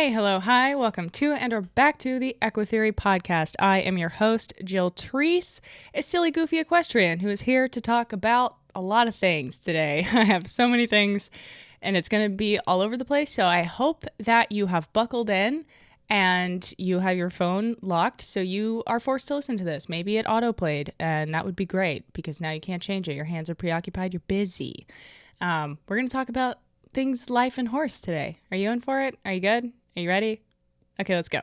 Hey, hello, hi, welcome to and or back to the EquiTheory podcast. I am your host, Jill Treese, a silly, goofy equestrian who is here to talk about a lot of things today. I have so many things, and it's going to be all over the place, so I hope that you have buckled in and you have your phone locked so you are forced to listen to this. Maybe it autoplayed, and that would be great because now you can't change it. Your hands are preoccupied, you're busy. We're going to talk about things life and horse today. Are you in for it? Are you good? Are you ready? Okay, let's go.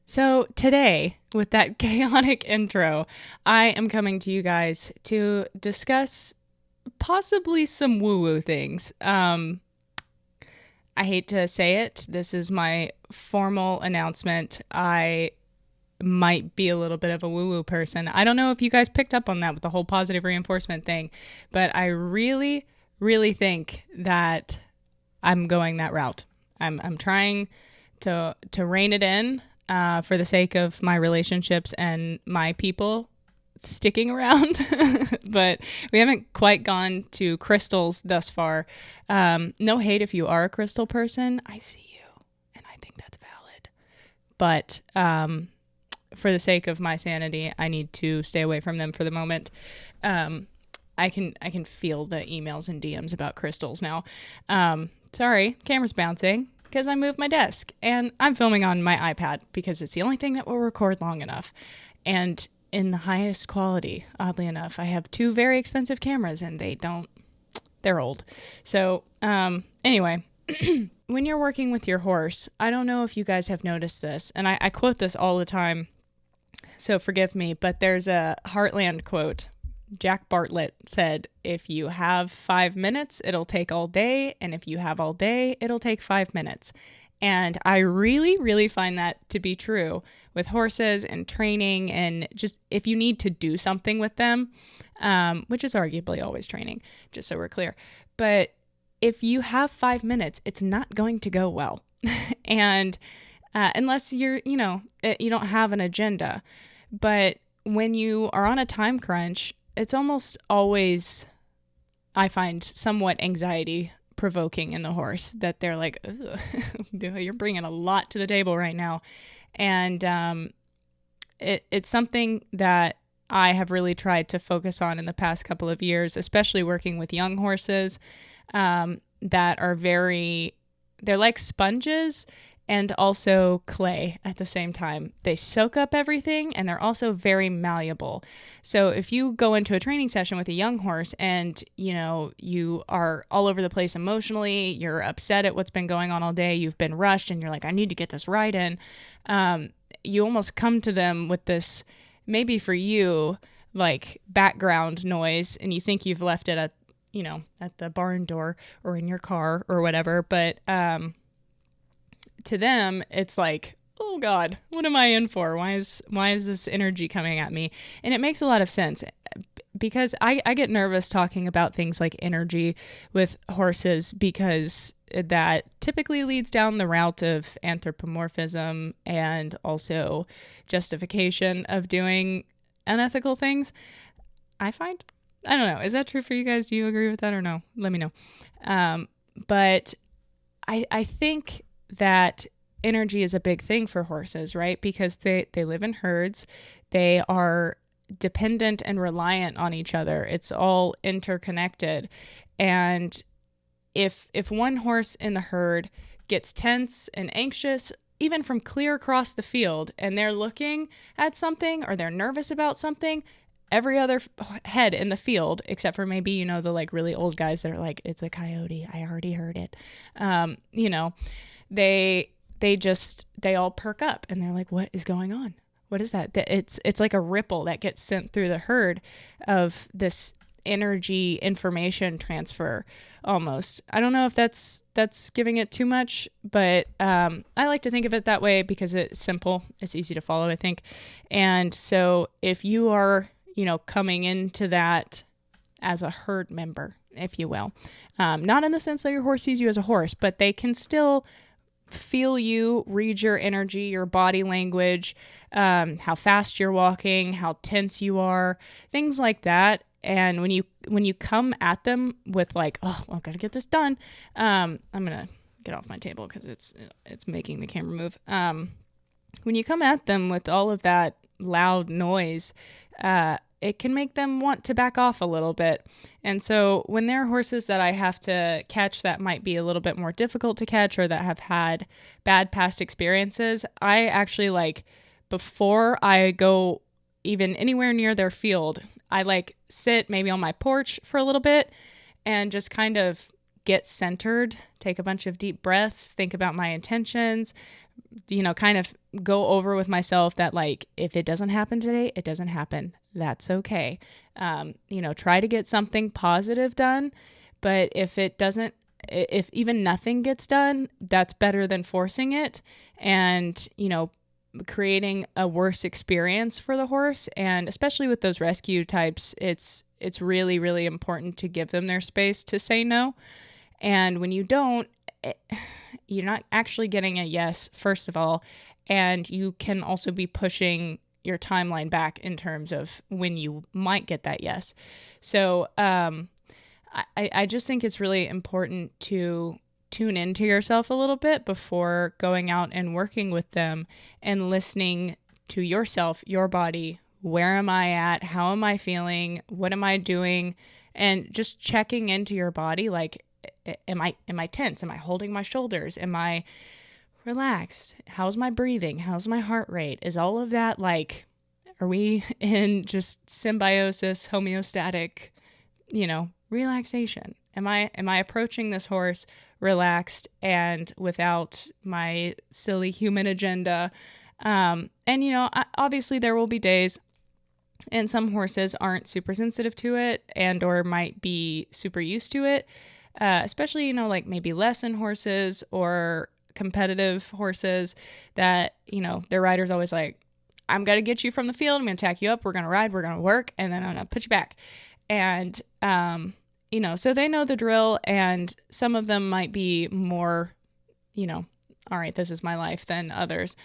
So today, with that chaotic intro, I am coming to you guys to discuss possibly some woo-woo things. I hate to say it. This is my formal announcement. I might be a little bit of a woo-woo person. I don't know if you guys picked up on that with the whole positive reinforcement thing, but I really, really think that I'm going that route. I'm trying to rein it in for the sake of my relationships and my people sticking around, but we haven't quite gone to crystals thus far. No hate if you are a crystal person. I see you, and I think that's valid. But for the sake of my sanity, I need to stay away from them for the moment. I can feel the emails and DMs about crystals now. Sorry, camera's bouncing because I moved my desk, and I'm filming on my iPad because it's the only thing that will record long enough. And in the highest quality, oddly enough. I have two very expensive cameras and they're old. So anyway, when you're working with your horse, I don't know if you guys have noticed this, and I quote this all the time, so forgive me, but there's a Heartland quote. Jack Bartlett said, if you have 5 minutes, it'll take all day, and if you have all day, it'll take 5 minutes. And I really, really find that to be true with horses and training, and just if you need to do something with them, which is arguably always training, just so we're clear. But if you have 5 minutes, it's not going to go well. And unless you don't have an agenda. But when you are on a time crunch, it's almost always, I find, somewhat anxiety provoking in the horse, that they're like, you're bringing a lot to the table right now. And it's something that I have really tried to focus on in the past couple of years, especially working with young horses that are they're like sponges and also clay at the same time. They soak up everything, and they're also very malleable. So if you go into a training session with a young horse and, you are all over the place emotionally, you're upset at what's been going on all day, you've been rushed, and you're like, I need to get this right in, you almost come to them with this, maybe for you, like background noise, and you think you've left it at the barn door or in your car or whatever, but to them, it's like, oh God, what am I in for? Why is this energy coming at me? And it makes a lot of sense because I get nervous talking about things like energy with horses, because that typically leads down the route of anthropomorphism and also justification of doing unethical things. I find, I don't know, is that true for you guys? Do you agree with that or no? Let me know. But I think that energy is a big thing for horses, right? Because they live in herds. They are dependent and reliant on each other. It's all interconnected. And if one horse in the herd gets tense and anxious, even from clear across the field, and they're looking at something or they're nervous about something, every other head in the field, except for maybe, the like really old guys that are like, it's a coyote, I already heard it. They all perk up and they're like, what is going on? What is that? It's like a ripple that gets sent through the herd of this energy information transfer almost. I don't know if that's giving it too much, but I like to think of it that way because it's simple. It's easy to follow, I think. And so if you are, coming into that as a herd member, if you will. Not in the sense that your horse sees you as a horse, but they can still feel you, read your energy, your body language, how fast you're walking, how tense you are, things like that. And when you come at them with like, oh, well, I've got to get this done. I'm gonna get off my table because it's making the camera move. When you come at them with all of that loud noise, it can make them want to back off a little bit. And so when there are horses that I have to catch that might be a little bit more difficult to catch or that have had bad past experiences, I actually before I go even anywhere near their field, I sit maybe on my porch for a little bit and just kind of get centered, take a bunch of deep breaths, think about my intentions, kind of go over with myself that if it doesn't happen today, it doesn't happen. That's okay. Try to get something positive done, but if even nothing gets done, that's better than forcing it and, creating a worse experience for the horse. And especially with those rescue types, it's really, really important to give them their space to say no. And when you don't, you're not actually getting a yes, first of all, and you can also be pushing your timeline back in terms of when you might get that yes. So I just think it's really important to tune into yourself a little bit before going out and working with them and listening to yourself, your body. Where am I at? How am I feeling? What am I doing? And just checking into your body. Am I tense? Am I holding my shoulders? Am I relaxed? How's my breathing? How's my heart rate? Is all of that are we in just symbiosis, homeostatic, relaxation? Am I approaching this horse relaxed and without my silly human agenda? Obviously there will be days, and some horses aren't super sensitive to it and or might be super used to it, especially, maybe lesson horses or competitive horses that, their rider's always I'm going to get you from the field. I'm going to tack you up. We're going to ride. We're going to work. And then I'm going to put you back. And, so they know the drill, and some of them might be more, all right, this is my life than others.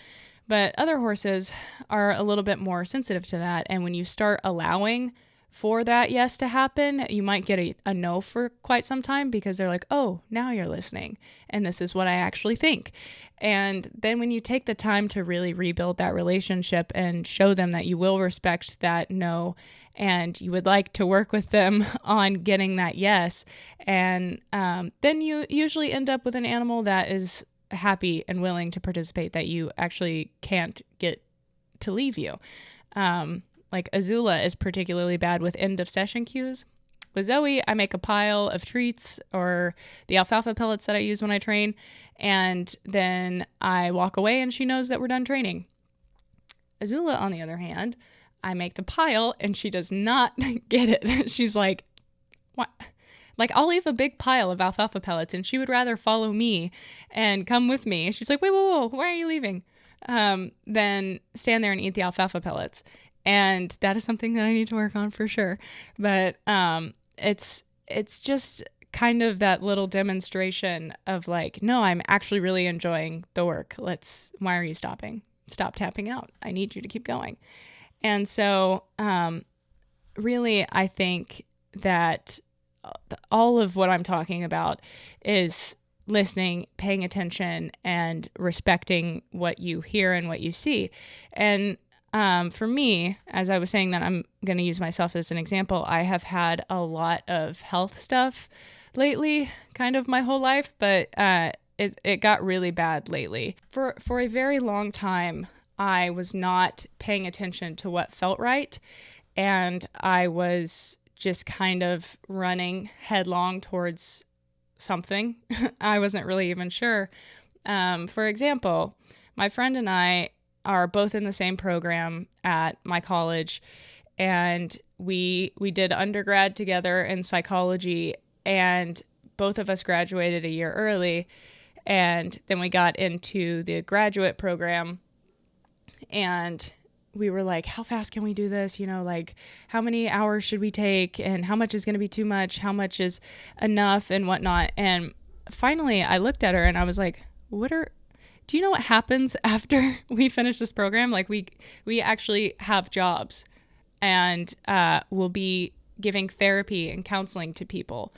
But other horses are a little bit more sensitive to that. And when you start allowing for that yes to happen, you might get a no for quite some time because they're like, oh, now you're listening. And this is what I actually think. And then when you take the time to really rebuild that relationship and show them that you will respect that no, and you would like to work with them on getting that yes, and then you usually end up with an animal that is happy and willing to participate, that you actually can't get to leave you. Azula is particularly bad with end of session cues. With Zoe, I make a pile of treats or the alfalfa pellets that I use when I train, and then I walk away and she knows that we're done training. Azula, on the other hand, I make the pile and she does not get it. She's like, what? I'll leave a big pile of alfalfa pellets and she would rather follow me and come with me. She's like, wait, whoa, why are you leaving? Then stand there and eat the alfalfa pellets. And that is something that I need to work on for sure. But it's just kind of that little demonstration of no, I'm actually really enjoying the work. Why are you stopping? Stop tapping out. I need you to keep going. And so really, I think that all of what I'm talking about is listening, paying attention, and respecting what you hear and what you see. And for me, as I was saying that I'm going to use myself as an example, I have had a lot of health stuff lately, kind of my whole life, but it got really bad lately. For a very long time, I was not paying attention to what felt right, and I was just kind of running headlong towards something. I wasn't really even sure. For example, my friend and I are both in the same program at my college, and we did undergrad together in psychology, and both of us graduated a year early, and then we got into the graduate program, and we were like, how fast can we do this? Like how many hours should we take, and how much is going to be too much? How much is enough and whatnot? And finally I looked at her and I was like, do you know what happens after we finish this program? Like we actually have jobs, and we'll be giving therapy and counseling to people.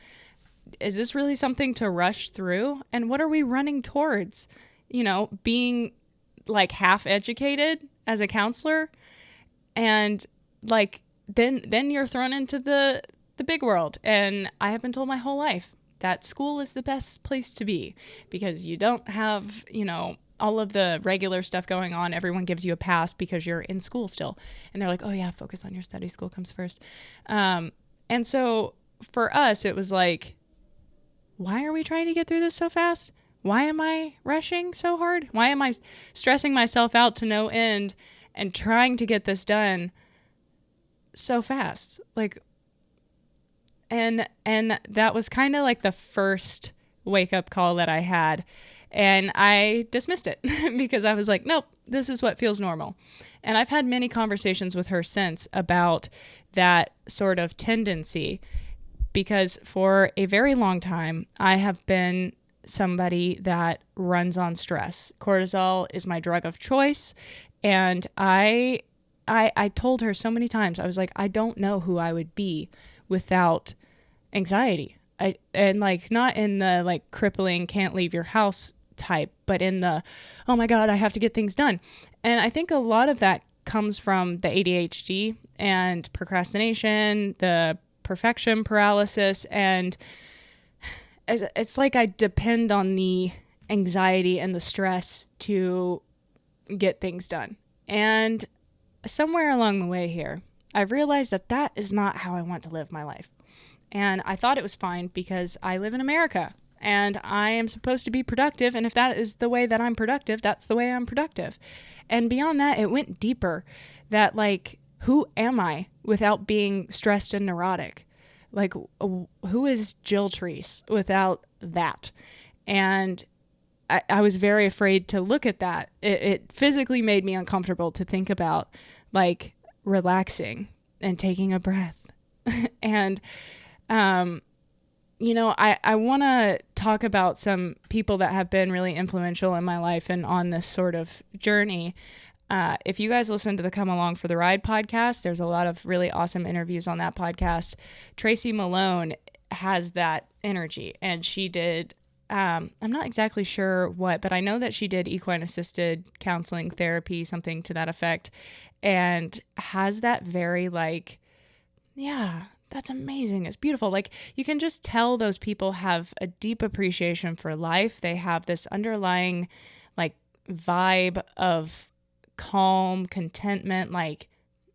Is this really something to rush through? And what are we running towards? Being like half educated as a counselor, and like then you're thrown into the big world. And I have been told my whole life that school is the best place to be, because you don't have, all of the regular stuff going on. Everyone gives you a pass because you're in school still. And they're like, oh yeah, focus on your study. School comes first. And so for us, it was like, why are we trying to get through this so fast? Why am I rushing so hard? Why am I stressing myself out to no end and trying to get this done so fast? Like, and that was kind of like the first wake up call that I had. And I dismissed it because I was like, nope, this is what feels normal. And I've had many conversations with her since about that sort of tendency, because for a very long time, I have been somebody that runs on stress. Cortisol is my drug of choice. And I told her so many times, I was like, I don't know who I would be without anxiety. And like, not in the like crippling, can't leave your house type, but in the, oh my God, I have to get things done. And I think a lot of that comes from the ADHD and procrastination, the perfection paralysis. And it's like I depend on the anxiety and the stress to get things done. And somewhere along the way here, I've realized that that is not how I want to live my life. And I thought it was fine because I live in America and I am supposed to be productive. And if that is the way that I'm productive, that's the way I'm productive. And beyond that, it went deeper, that like, who am I without being stressed and neurotic? Like, who is Jill Treese without that? And I was very afraid to look at that. It physically made me uncomfortable to think about like relaxing and taking a breath. And, I want to talk about some people that have been really influential in my life and on this sort of journey. If you guys listen to the Come Along for the Ride podcast, there's a lot of really awesome interviews on that podcast. Tracy Malone has that energy, and she did, I'm not exactly sure what, but I know that she did equine assisted counseling therapy, something to that effect, and has that very like, yeah, that's amazing. It's beautiful. Like, you can just tell those people have a deep appreciation for life. They have this underlying like vibe of calm contentment, like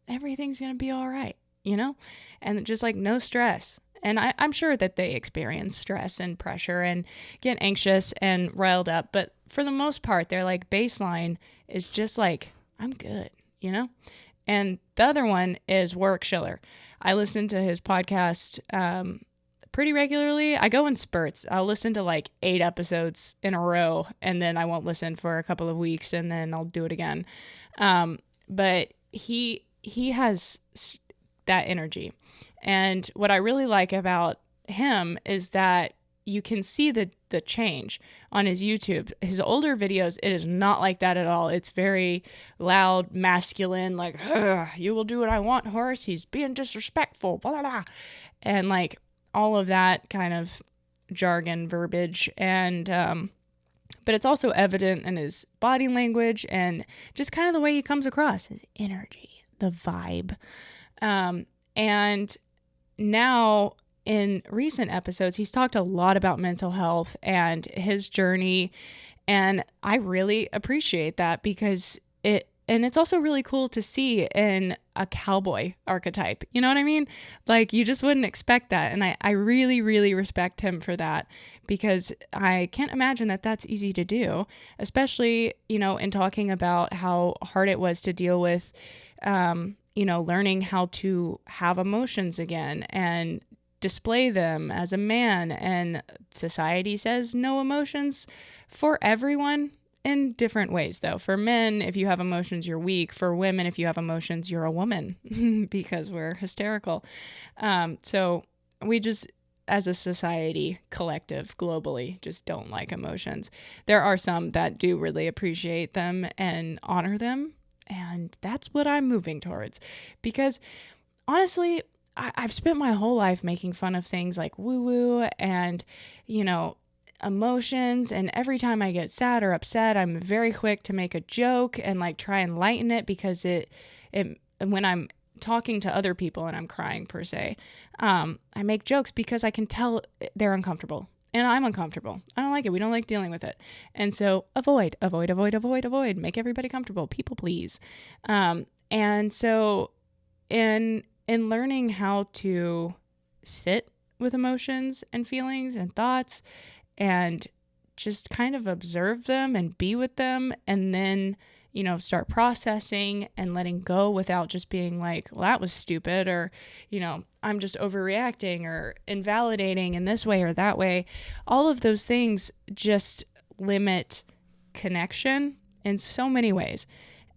everything's gonna be all right, and just like no stress. And I'm sure that they experience stress and pressure and get anxious and riled up, but for the most part, their like baseline is just like, I'm good, And the other one is Warwick Schiller. I listen to his podcast pretty regularly. I go in spurts. I'll listen to like 8 episodes in a row, and then I won't listen for a couple of weeks, and then I'll do it again. But he has that energy. And what I really like about him is that you can see the change on his YouTube. His older videos, it is not like that at all. It's very loud, masculine, like, you will do what I want, horse. He's being disrespectful, blah, blah, blah. And like all of that kind of jargon verbiage. And, but it's also evident in his body language and just kind of the way he comes across, his energy, the vibe. And now, in recent episodes, he's talked a lot about mental health and his journey, and I really appreciate that because it's also really cool to see in a cowboy archetype. You know what I mean? Like, you just wouldn't expect that, and I really, really respect him for that, because I can't imagine that that's easy to do, especially, in talking about how hard it was to deal with, learning how to have emotions again and display them as a man. And society says no emotions for everyone in different ways though. For men, if you have emotions, you're weak. For women, if you have emotions, you're a woman because we're hysterical. So we just, as a society, collective, globally, just don't like emotions. There are some that do really appreciate them and honor them. And that's what I'm moving towards, because honestly, I've spent my whole life making fun of things like woo-woo and, emotions. And every time I get sad or upset, I'm very quick to make a joke and like try and lighten it, because it when I'm talking to other people and I'm crying per se, I make jokes because I can tell they're uncomfortable and I'm uncomfortable. I don't like it. We don't like dealing with it. And so avoid, make everybody comfortable. People please. And so in learning how to sit with emotions and feelings and thoughts and just kind of observe them and be with them, and then, start processing and letting go without just being like, well, that was stupid, or, I'm just overreacting or invalidating in this way or that way. All of those things just limit connection in so many ways.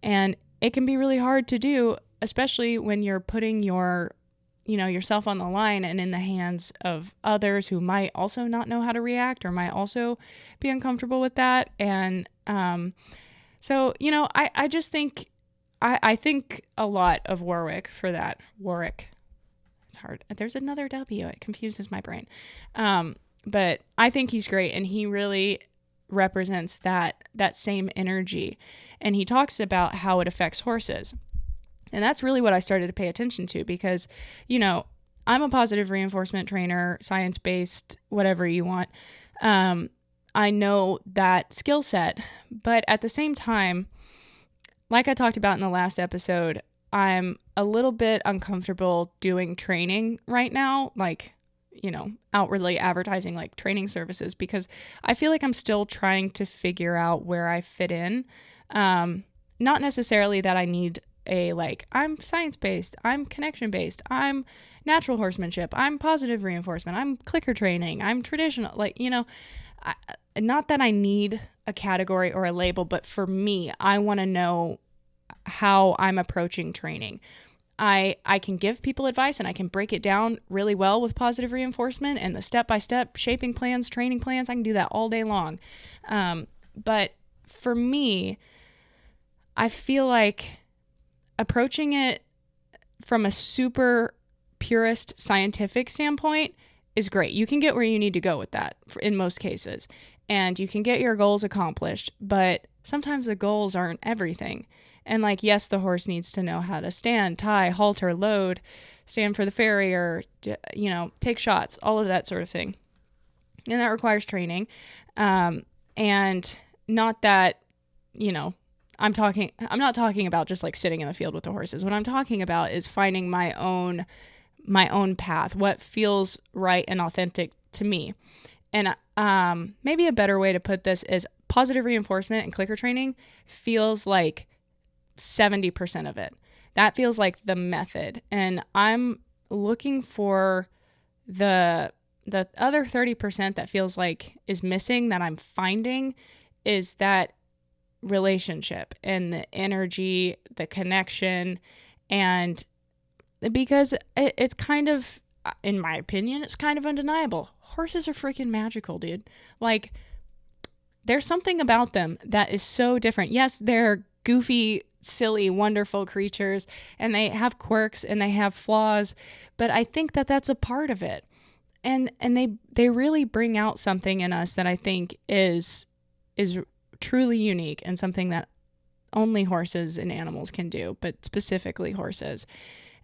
And it can be really hard to do, especially when you're putting yourself on the line and in the hands of others who might also not know how to react or might also be uncomfortable with that. And so, I just think, I think a lot of Warwick for that. Warwick. It's hard. There's another W. It confuses my brain. But I think he's great, and he really represents that same energy. And he talks about how it affects horses. And that's really what I started to pay attention to, because, I'm a positive reinforcement trainer, science-based, whatever you want. I know that skill set, but at the same time, like I talked about in the last episode, I'm a little bit uncomfortable doing training right now, like, outwardly advertising like training services, because I feel like I'm still trying to figure out where I fit in. Not necessarily that I need I'm science-based, I'm connection-based, I'm natural horsemanship, I'm positive reinforcement, I'm clicker training, I'm traditional, not that I need a category or a label, but for me, I want to know how I'm approaching training. I can give people advice and I can break it down really well with positive reinforcement and the step-by-step shaping plans, training plans. I can do that all day long. But for me, I feel like approaching it from a super purist scientific standpoint is great. You can get where you need to go with that in most cases, and you can get your goals accomplished, but sometimes the goals aren't everything. And yes, the horse needs to know how to stand, tie, halter, load, stand for the farrier, take shots, all of that sort of thing. And that requires training. And not that, I'm not talking about just sitting in the field with the horses. What I'm talking about is finding my own path, what feels right and authentic to me. And maybe a better way to put this is positive reinforcement and clicker training feels like 70% of it. That feels like the method. And I'm looking for the other 30% that feels like is missing, that I'm finding, is that relationship and the energy, the connection. And because it's kind of, in my opinion, it's kind of undeniable. Horses are freaking magical, dude. There's something about them that is so different. Yes, they're goofy, silly, wonderful creatures, and they have quirks and they have flaws, but I think that that's a part of it. And they really bring out something in us that I think is truly unique and something that only horses and animals can do, but specifically horses.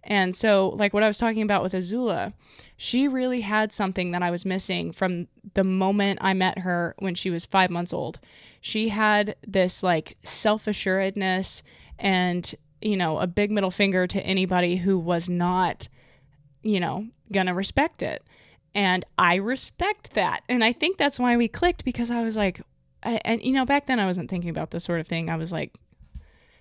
And so what I was talking about with Azula, she really had something that I was missing from the moment I met her when she was 5 months old. She had this self-assuredness and, a big middle finger to anybody who was not, gonna respect it. And I respect that. And I think that's why we clicked, because I was back then I wasn't thinking about this sort of thing. I was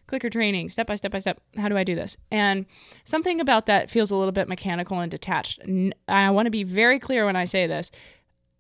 clicker training, step by step by step. How do I do this? And something about that feels a little bit mechanical and detached. I want to be very clear when I say this.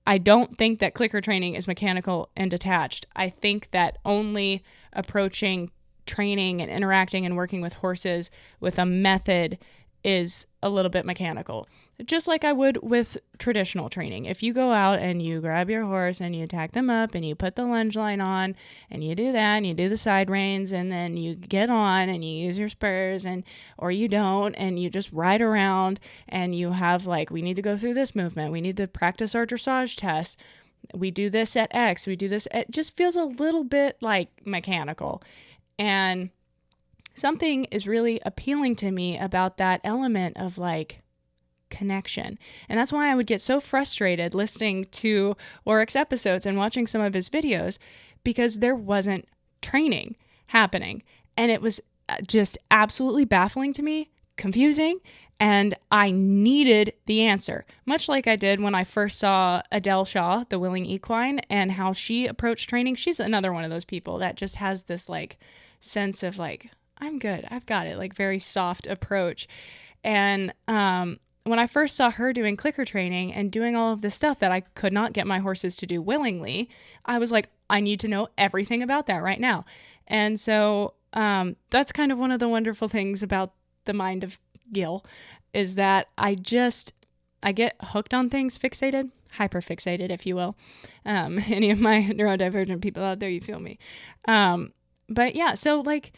I don't think that clicker training is mechanical and detached. I think that only approaching training and interacting and working with horses with a method is a little bit mechanical, just like I would with traditional training. If you go out and you grab your horse and you tack them up and you put the lunge line on and you do that and you do the side reins and then you get on and you use your spurs and or you don't and you just ride around and you have like, we need to go through this movement, we need to practice our dressage test, we do this at X, we do this, it just feels a little bit like mechanical. And something is really appealing to me about that element of like connection. And that's why I would get so frustrated listening to Warwick's episodes and watching some of his videos, because there wasn't training happening. And it was just absolutely baffling to me, confusing, and I needed the answer. Much like I did when I first saw Adele Shaw, the willing equine, and how she approached training. She's another one of those people that just has this like sense of like, I'm good, I've got it, like very soft approach. And when I first saw her doing clicker training and doing all of this stuff that I could not get my horses to do willingly, I was like, I need to know everything about that right now. And so that's kind of one of the wonderful things about the mind of Gil, is that I get hooked on things, fixated, hyper fixated, if you will. Any of my neurodivergent people out there, you feel me. But yeah, so like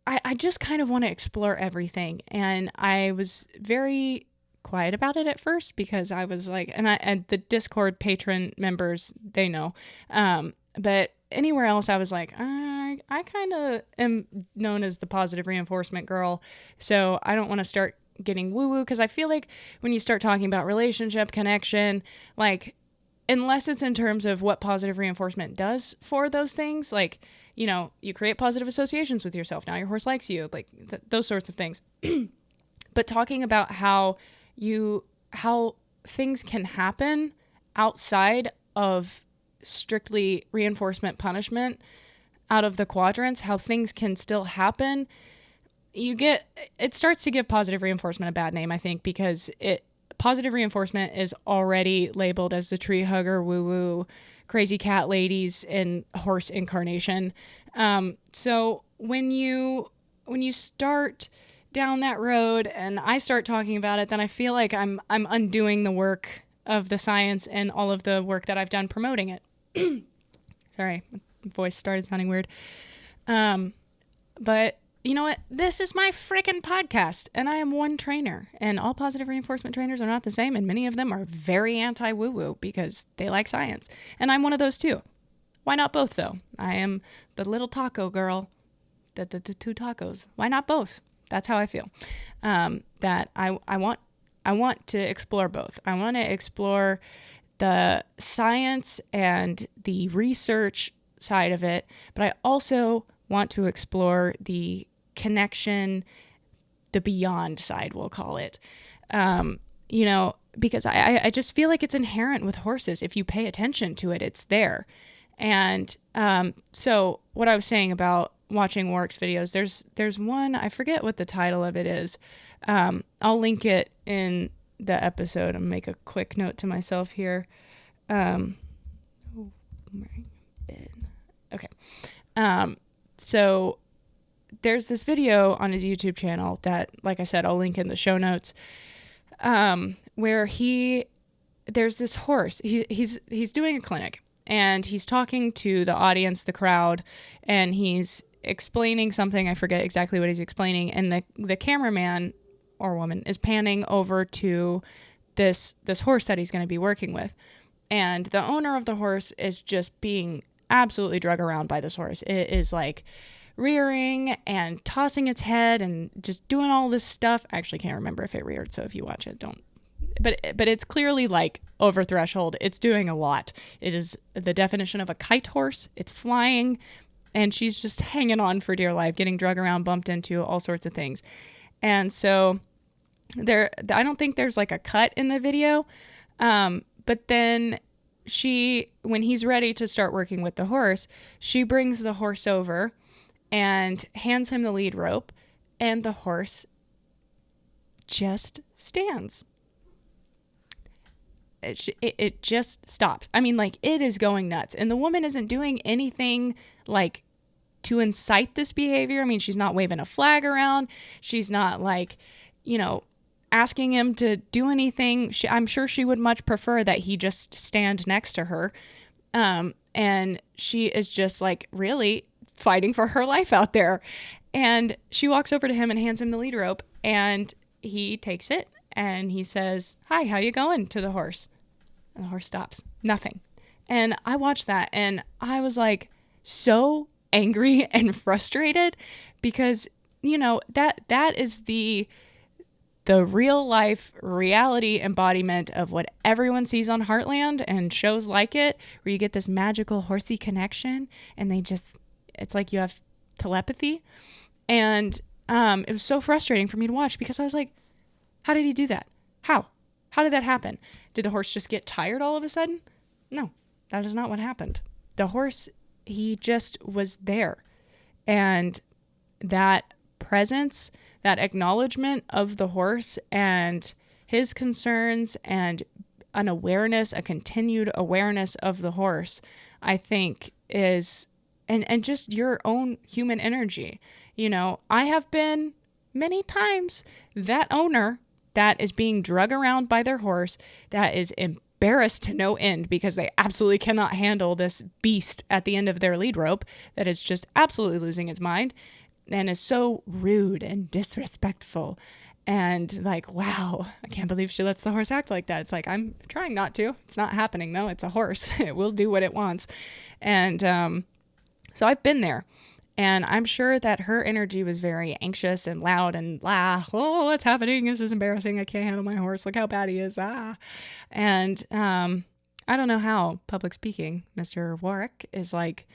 I just kind of want to explore everything. And I was very quiet about it at first because I was like, and the Discord patron members, they know. But anywhere else, I was like, I kind of am known as the positive reinforcement girl. So I don't want to start getting woo-woo, because I feel like when you start talking about relationship, connection, like, unless it's in terms of what positive reinforcement does for those things, like, you know, you create positive associations with yourself. Now your horse likes you, like those sorts of things. But talking about how things can happen outside of strictly reinforcement punishment, out of the quadrants, how things can still happen, it starts to give positive reinforcement a bad name, I think, because positive reinforcement is already labeled as the tree hugger, woo-woo, crazy cat ladies in horse incarnation. So when you start down that road and I start talking about it, then I feel like I'm undoing the work of the science and all of the work that I've done promoting it. Sorry, my voice started sounding weird. But you know what? This is my freaking podcast, and I am one trainer, and all positive reinforcement trainers are not the same, and many of them are very anti-woo-woo because they like science, and I'm one of those too. Why not both, though? I am the little taco girl, the two tacos. Why not both? That's how I feel. That I want to explore both. I want to explore the science and the research side of it, but I also want to explore the connection, the beyond side, we'll call it. You know, because I just feel like it's inherent with horses. If you pay attention to it, it's there. And so what I was saying about watching Warwick's videos, there's one, I forget what the title of it is. I'll link it in the episode and make a quick note to myself here. Okay. So there's this video on his YouTube channel that, like I said, I'll link in the show notes, where there's this horse. He's doing a clinic, and he's talking to the audience, the crowd, and he's explaining something. I forget exactly what he's explaining. And the cameraman or woman is panning over to this horse that he's going to be working with. And the owner of the horse is just being absolutely drug around by this horse. It is like rearing and tossing its head and just doing all this stuff. I actually can't remember if it reared, so if you watch it, don't. But it's clearly like over threshold. It's doing a lot. It is the definition of a kite horse. It's flying, and she's just hanging on for dear life, getting drug around, bumped into, all sorts of things. And so I don't think there's like a cut in the video, but then when he's ready to start working with the horse, she brings the horse over and hands him the lead rope, and the horse just stands. it just stops. I mean, like, it is going nuts. And the woman isn't doing anything like to incite this behavior. I mean, she's not waving a flag around. She's not like, asking him to do anything. I'm sure she would much prefer that he just stand next to her. And she is just like really fighting for her life out there. And she walks over to him and hands him the lead rope, and he takes it and he says, "Hi, how you going?" to the horse. And the horse stops. Nothing. And I watched that and I was like so angry and frustrated because, that is the real life reality embodiment of what everyone sees on Heartland and shows like it, where you get this magical horsey connection and it's like you have telepathy. And it was so frustrating for me to watch because I was like, how did he do that? How did that happen? Did the horse just get tired all of a sudden? No, that is not what happened. The horse, he just was there. And that presence, that acknowledgement of the horse and his concerns and an awareness, a continued awareness of the horse, I think is, and just your own human energy. I have been many times that owner that is being drug around by their horse, that is embarrassed to no end because they absolutely cannot handle this beast at the end of their lead rope that is just absolutely losing its mind and is so rude and disrespectful and like, wow, I can't believe she lets the horse act like that. It's like, I'm trying not to. It's not happening though. It's a horse. It will do what it wants. And so I've been there. And I'm sure that her energy was very anxious and loud and oh, what's happening? This is embarrassing. I can't handle my horse. Look how bad he is. And I don't know how public speaking, Mr. Warwick is like,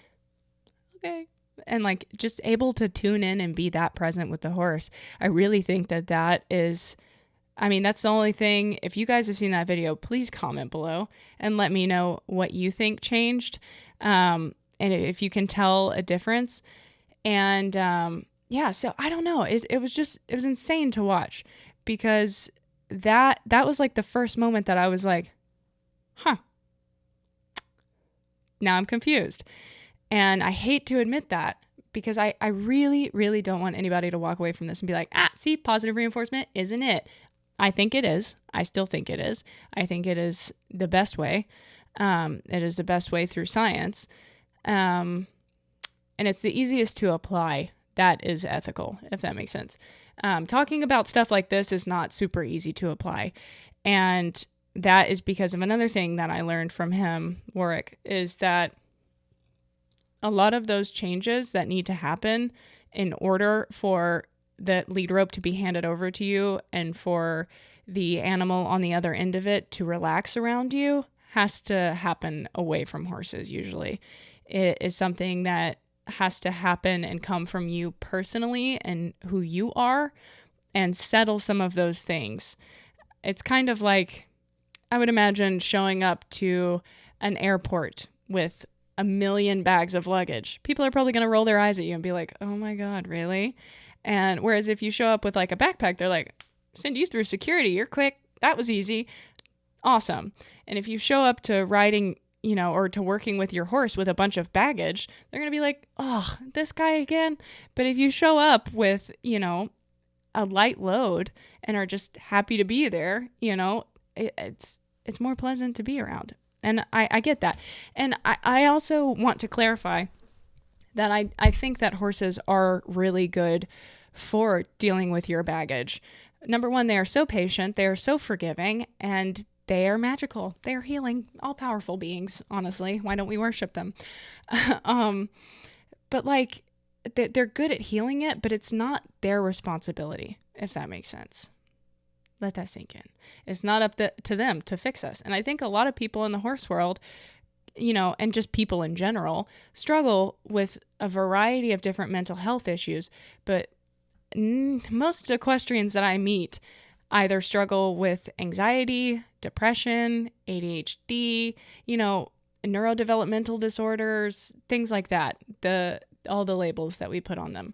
okay. And like just able to tune in and be that present with the horse. I really think that is, that's the only thing. If you guys have seen that video, please comment below and let me know what you think changed. And if you can tell a difference. And, so I don't know. It was insane to watch because that was like the first moment that I was like, now I'm confused. And I hate to admit that because I really, really don't want anybody to walk away from this and be like, see, positive reinforcement isn't it. I think it is. I still think it is. I think it is the best way. It is the best way through science. And it's the easiest to apply. That is ethical, if that makes sense. Talking about stuff like this is not super easy to apply. And that is because of another thing that I learned from him, Warwick, is that a lot of those changes that need to happen in order for the lead rope to be handed over to you and for the animal on the other end of it to relax around you has to happen away from horses usually. It is something that has to happen and come from you personally and who you are and settle some of those things. It's kind of like, I would imagine showing up to an airport with a million bags of luggage. People are probably going to roll their eyes at you and be like, oh my God, really? And whereas if you show up with like a backpack, they're like, send you through security. You're quick. That was easy. Awesome. And if you show up to riding, or to working with your horse with a bunch of baggage, they're going to be like, oh, this guy again. But if you show up with, a light load and are just happy to be there, it's more pleasant to be around. And I get that. And I also want to clarify that I think that horses are really good for dealing with your baggage. Number one, they are so patient, they are so forgiving, and they are magical. They are healing, all-powerful beings, honestly. Why don't we worship them? But like, they're good at healing it, but it's not their responsibility, if that makes sense. Let that sink in. It's not up to them to fix us. And I think a lot of people in the horse world, and just people in general, struggle with a variety of different mental health issues. But most equestrians that I meet either struggle with anxiety, depression, ADHD, neurodevelopmental disorders, things like that, all the labels that we put on them.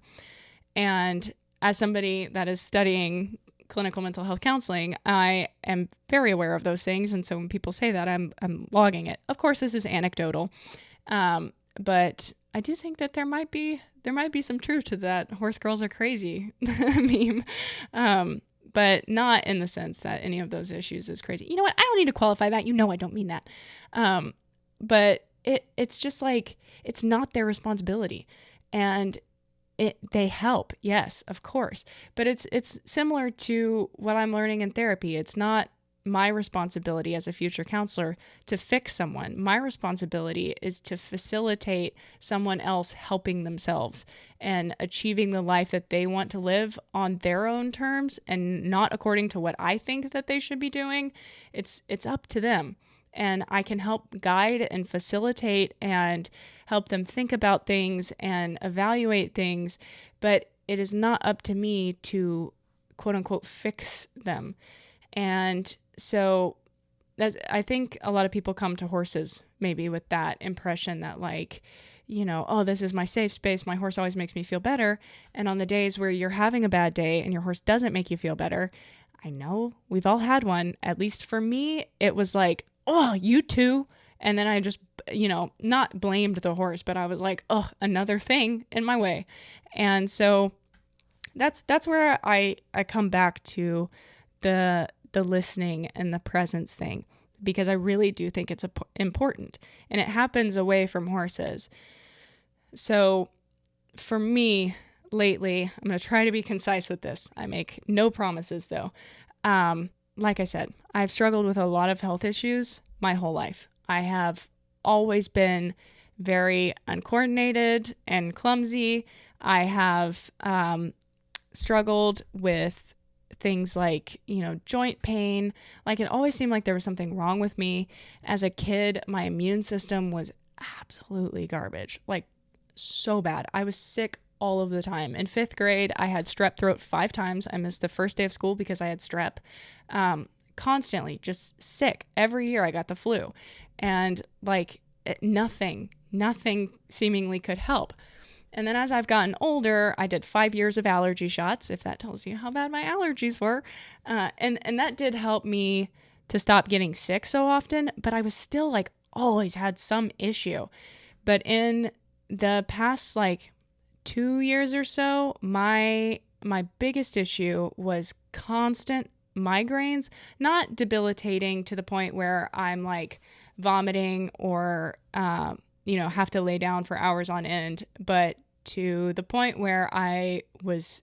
And as somebody that is studying clinical mental health counseling, I am very aware of those things. And so when people say that, I'm logging it. Of course, this is anecdotal. But I do think that there might be some truth to that horse girls are crazy meme. But not in the sense that any of those issues is crazy. You know what? I don't need to qualify that. You know, I don't mean that. But it's just like, it's not their responsibility. And they help. Yes, of course. But it's similar to what I'm learning in therapy. It's not my responsibility as a future counselor to fix someone. My responsibility is to facilitate someone else helping themselves and achieving the life that they want to live on their own terms and not according to what I think that they should be doing. It's up to them. And I can help guide and facilitate and help them think about things and evaluate things, but it is not up to me to quote unquote fix them. And so I think a lot of people come to horses maybe with that impression that like, you know, oh, this is my safe space. My horse always makes me feel better. And on the days where you're having a bad day and your horse doesn't make you feel better, I know we've all had one. At least for me, it was like, oh, you too. And then I just, you know, not blamed the horse, but I was like, oh, another thing in my way. And so that's where I come back to the listening and the presence thing, because I really do think it's important, and it happens away from horses. So for me lately, I'm going to try to be concise with this. I make no promises though. Like I said, I've struggled with a lot of health issues my whole life. I have always been very uncoordinated and clumsy. I have struggled with things like, you know, joint pain. Like it always seemed like there was something wrong with me. As a kid, my immune system was absolutely garbage, like so bad. I was sick all of the time. In 5th grade, I had strep throat 5 times. I missed the first day of school because I had strep. Constantly just sick. Every year I got the flu, and like nothing seemingly could help. And then as I've gotten older, I did 5 years of allergy shots, if that tells you how bad my allergies were. And that did help me to stop getting sick so often, but I was still like always had some issue. But in the past like 2 years or so, my biggest issue was constant migraines, not debilitating to the point where I'm like vomiting or, have to lay down for hours on end, but to the point where I was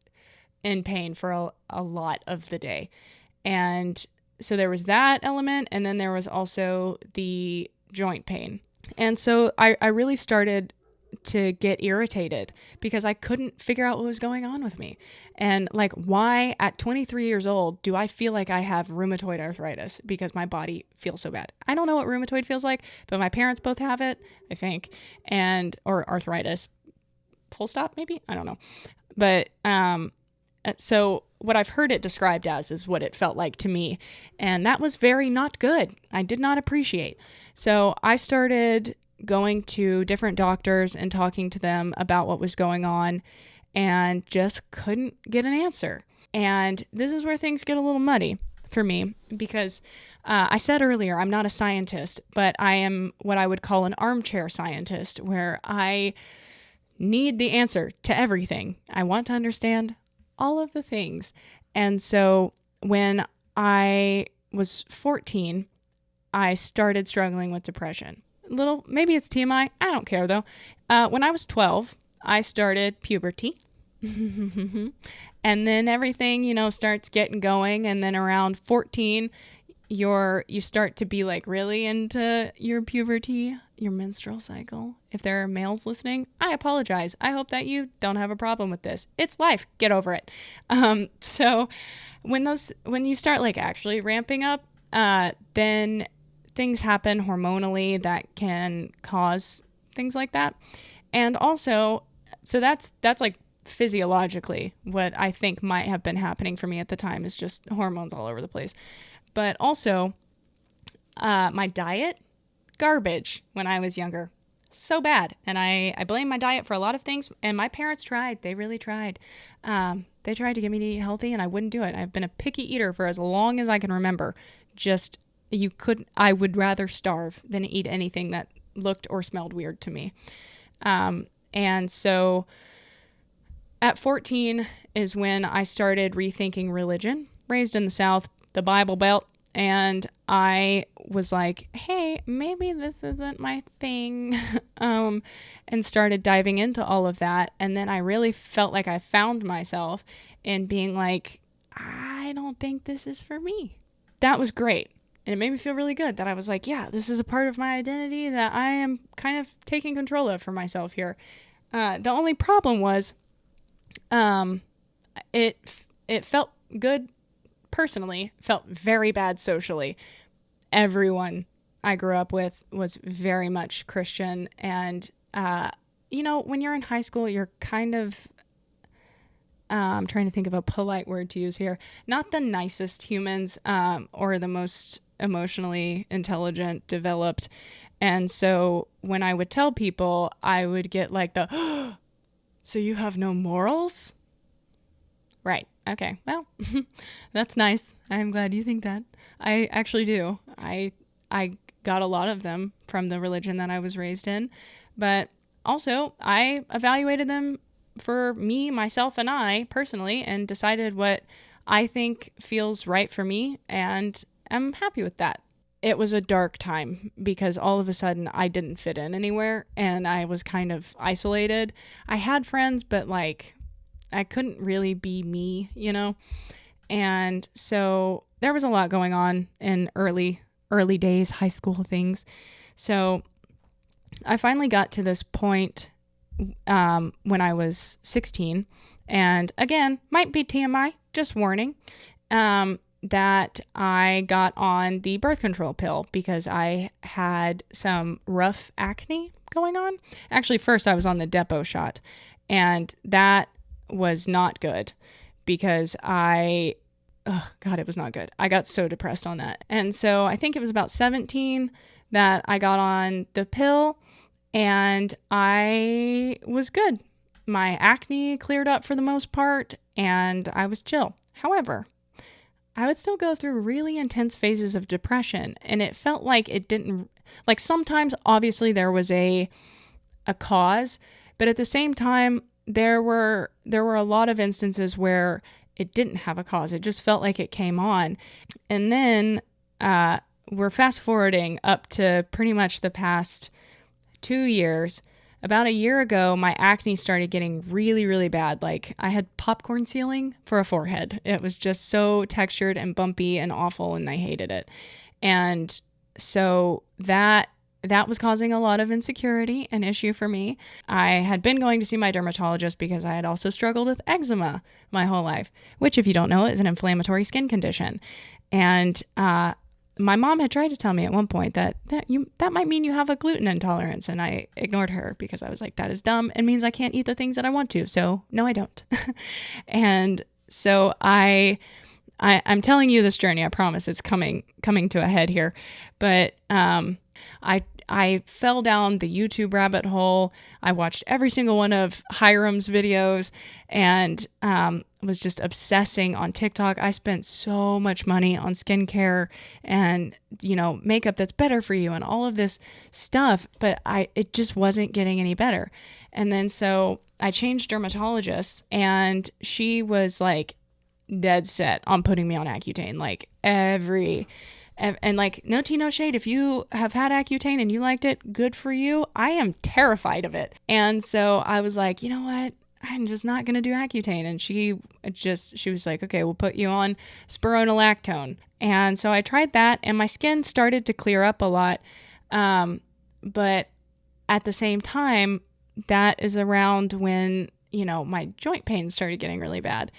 in pain for a lot of the day. And so there was that element. And then there was also the joint pain. And so I really started to get irritated because I couldn't figure out what was going on with me. And like, why at 23 years old do I feel like I have rheumatoid arthritis because my body feels so bad? I don't know what rheumatoid feels like, but my parents both have it, I think, or arthritis, full stop, maybe? I don't know. But so what I've heard it described as is what it felt like to me. And that was very not good. I did not appreciate. So I started going to different doctors and talking to them about what was going on and just couldn't get an answer. And this is where things get a little muddy for me because I said earlier, I'm not a scientist, but I am what I would call an armchair scientist, where I need the answer to everything. I want to understand all of the things. And so when I was 14, I started struggling with depression. Maybe it's TMI. I don't care though. When I was 12, I started puberty. And then everything, starts getting going. And then around 14, you start to be like really into your puberty, your menstrual cycle. If there are males listening, I apologize. I hope that you don't have a problem with this. It's life. Get over it. So when you start like actually ramping up, then things happen hormonally that can cause things like that. And also, so that's like physiologically what I think might have been happening for me at the time is just hormones all over the place. But also, my diet, garbage when I was younger. so bad. And I blame my diet for a lot of things. And my parents tried. They really tried. They tried to get me to eat healthy, and I wouldn't do it. I've been a picky eater for as long as I can remember. I would rather starve than eat anything that looked or smelled weird to me. And so at 14 is when I started rethinking religion. Raised in the South, the Bible Belt, and I was like, hey, maybe this isn't my thing, and started diving into all of that. And then I really felt like I found myself in being like, I don't think this is for me. That was great. And it made me feel really good that I was like, yeah, this is a part of my identity that I am kind of taking control of for myself here. The only problem was, it felt good personally, felt very bad socially. Everyone I grew up with was very much Christian. And, when you're in high school, you're kind of, I'm trying to think of a polite word to use here, not the nicest humans, or the most emotionally intelligent, developed. And so when I would tell people, I would get like so you have no morals? Right. Okay. Well, that's nice. I'm glad you think that. I actually do. I got a lot of them from the religion that I was raised in, but also I evaluated them for me, myself, and I personally, and decided what I think feels right for me, and I'm happy with that. It was a dark time because all of a sudden I didn't fit in anywhere, and I was kind of isolated. I had friends, but like, I couldn't really be me, And so there was a lot going on in early days, high school things. So I finally got to this point when I was 16. And again, might be TMI, just warning, that I got on the birth control pill because I had some rough acne going on. Actually, first I was on the Depo shot, and that was not good because it was not good. I got so depressed on that. And so I think it was about 17 that I got on the pill, and I was good. My acne cleared up for the most part, and I was chill. However, I would still go through really intense phases of depression, and it felt like it didn't, like sometimes obviously there was a cause, but at the same time, there were a lot of instances where it didn't have a cause. It just felt like it came on. And then we're fast forwarding up to pretty much the past 2 years. About a year ago, my acne started getting really, really bad. Like I had popcorn ceiling for a forehead. It was just so textured and bumpy and awful, and I hated it. And so that was causing a lot of insecurity and issue for me. I had been going to see my dermatologist because I had also struggled with eczema my whole life, which, if you don't know, is an inflammatory skin condition. And my mom had tried to tell me at one point that might mean you have a gluten intolerance, and I ignored her because I was like, that is dumb. It means I can't eat the things that I want to. So no, I don't. And so I'm telling you this journey. I promise it's coming to a head here. But I fell down the YouTube rabbit hole. I watched every single one of Hiram's videos, and was just obsessing on TikTok. I spent so much money on skincare and, makeup that's better for you and all of this stuff, but it just wasn't getting any better. And then so I changed dermatologists, and she was like dead set on putting me on Accutane, and like, no tea, no shade. If you have had Accutane and you liked it, good for you. I am terrified of it. And so I was like, you know what? I'm just not going to do Accutane. And she was like, okay, we'll put you on spironolactone. And so I tried that, and my skin started to clear up a lot. But at the same time, that is around when, my joint pain started getting really bad.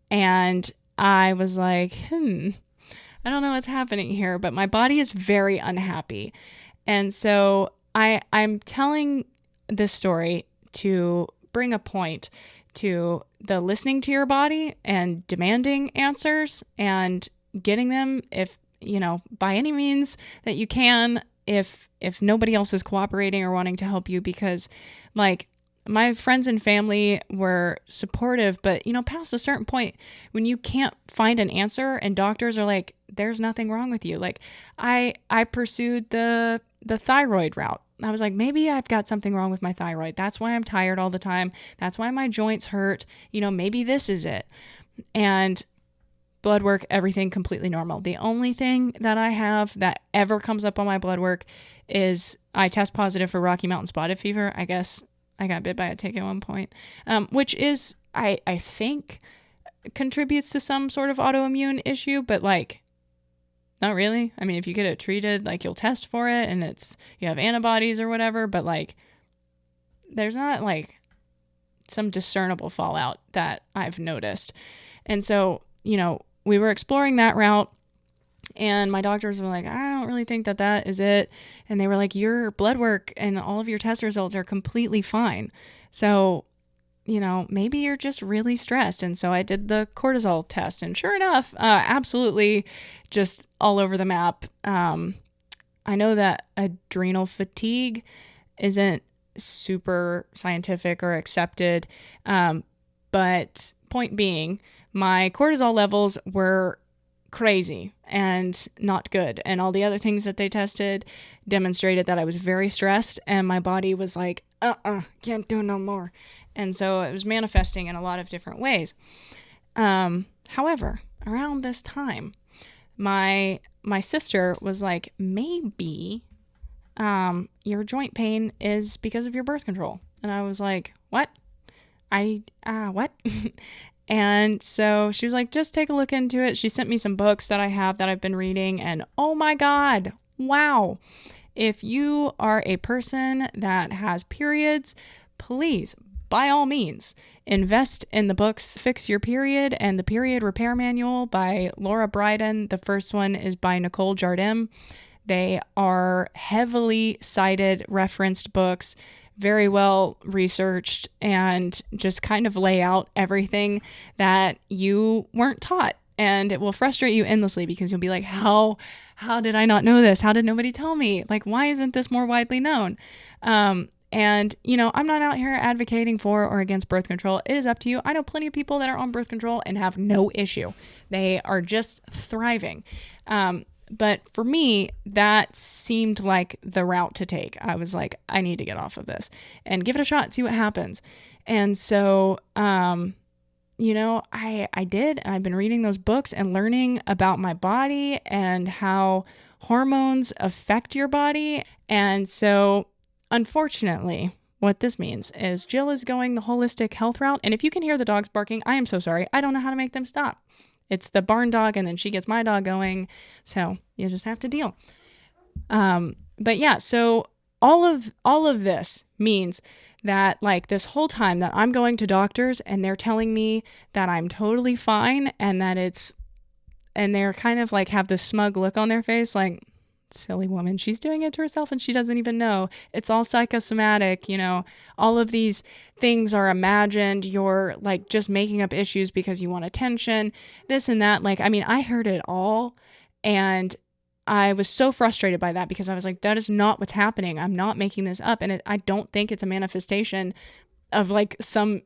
And I was like, I don't know what's happening here, but my body is very unhappy. And so I'm telling this story to bring a point to the listening to your body and demanding answers and getting them, if, by any means that you can, if nobody else is cooperating or wanting to help you, because like my friends and family were supportive, but past a certain point when you can't find an answer and doctors are like, there's nothing wrong with you. Like I pursued the thyroid route. I was like, maybe I've got something wrong with my thyroid. That's why I'm tired all the time. That's why my joints hurt. Maybe this is it. And blood work, everything completely normal. The only thing that I have that ever comes up on my blood work is I test positive for Rocky Mountain spotted fever. I guess I got bit by a tick at one point, which is, I think, contributes to some sort of autoimmune issue, but like, not really. I mean, if you get it treated, like you'll test for it and you have antibodies or whatever, but like, there's not like some discernible fallout that I've noticed. And so, we were exploring that route, and my doctors were like, I don't really think that is it. And they were like, your blood work and all of your test results are completely fine. So, maybe you're just really stressed. And so I did the cortisol test, and sure enough, absolutely just all over the map. I know that adrenal fatigue isn't super scientific or accepted. But point being, my cortisol levels were crazy and not good. And all the other things that they tested demonstrated that I was very stressed, and my body was like, can't do no more. And so it was manifesting in a lot of different ways. However, around this time, my sister was like, maybe your joint pain is because of your birth control. And I was like, what? What? And so she was like, just take a look into it. She sent me some books that I have that I've been reading, and oh my God, wow. If you are a person that has periods, please, by all means, invest in the books Fix Your Period and The Period Repair Manual by Laura Briden. The first one is by Nicole Jardim. They are heavily cited, referenced books, very well researched, and just kind of lay out everything that you weren't taught. And it will frustrate you endlessly because you'll be like, how did I not know this? How did nobody tell me? Like, why isn't this more widely known? And, I'm not out here advocating for or against birth control. It is up to you. I know plenty of people that are on birth control and have no issue. They are just thriving. But for me, that seemed like the route to take. I was like, I need to get off of this and give it a shot, see what happens. And so, I did, and I've been reading those books and learning about my body and how hormones affect your body. And so, unfortunately, what this means is Jill is going the holistic health route. And if you can hear the dogs barking, I am so sorry. I don't know how to make them stop. It's the barn dog, and then she gets my dog going. So you just have to deal. But yeah, so all of this means that like this whole time that I'm going to doctors and they're telling me that I'm totally fine and that and they're kind of like have this smug look on their face, like, silly woman, she's doing it to herself and she doesn't even know. It's all psychosomatic, all of these things are imagined. You're like just making up issues because you want attention, this and that. Like, I mean, I heard it all, and I was so frustrated by that because I was like, that is not what's happening. I'm not making this up. And I don't think it's a manifestation of like some,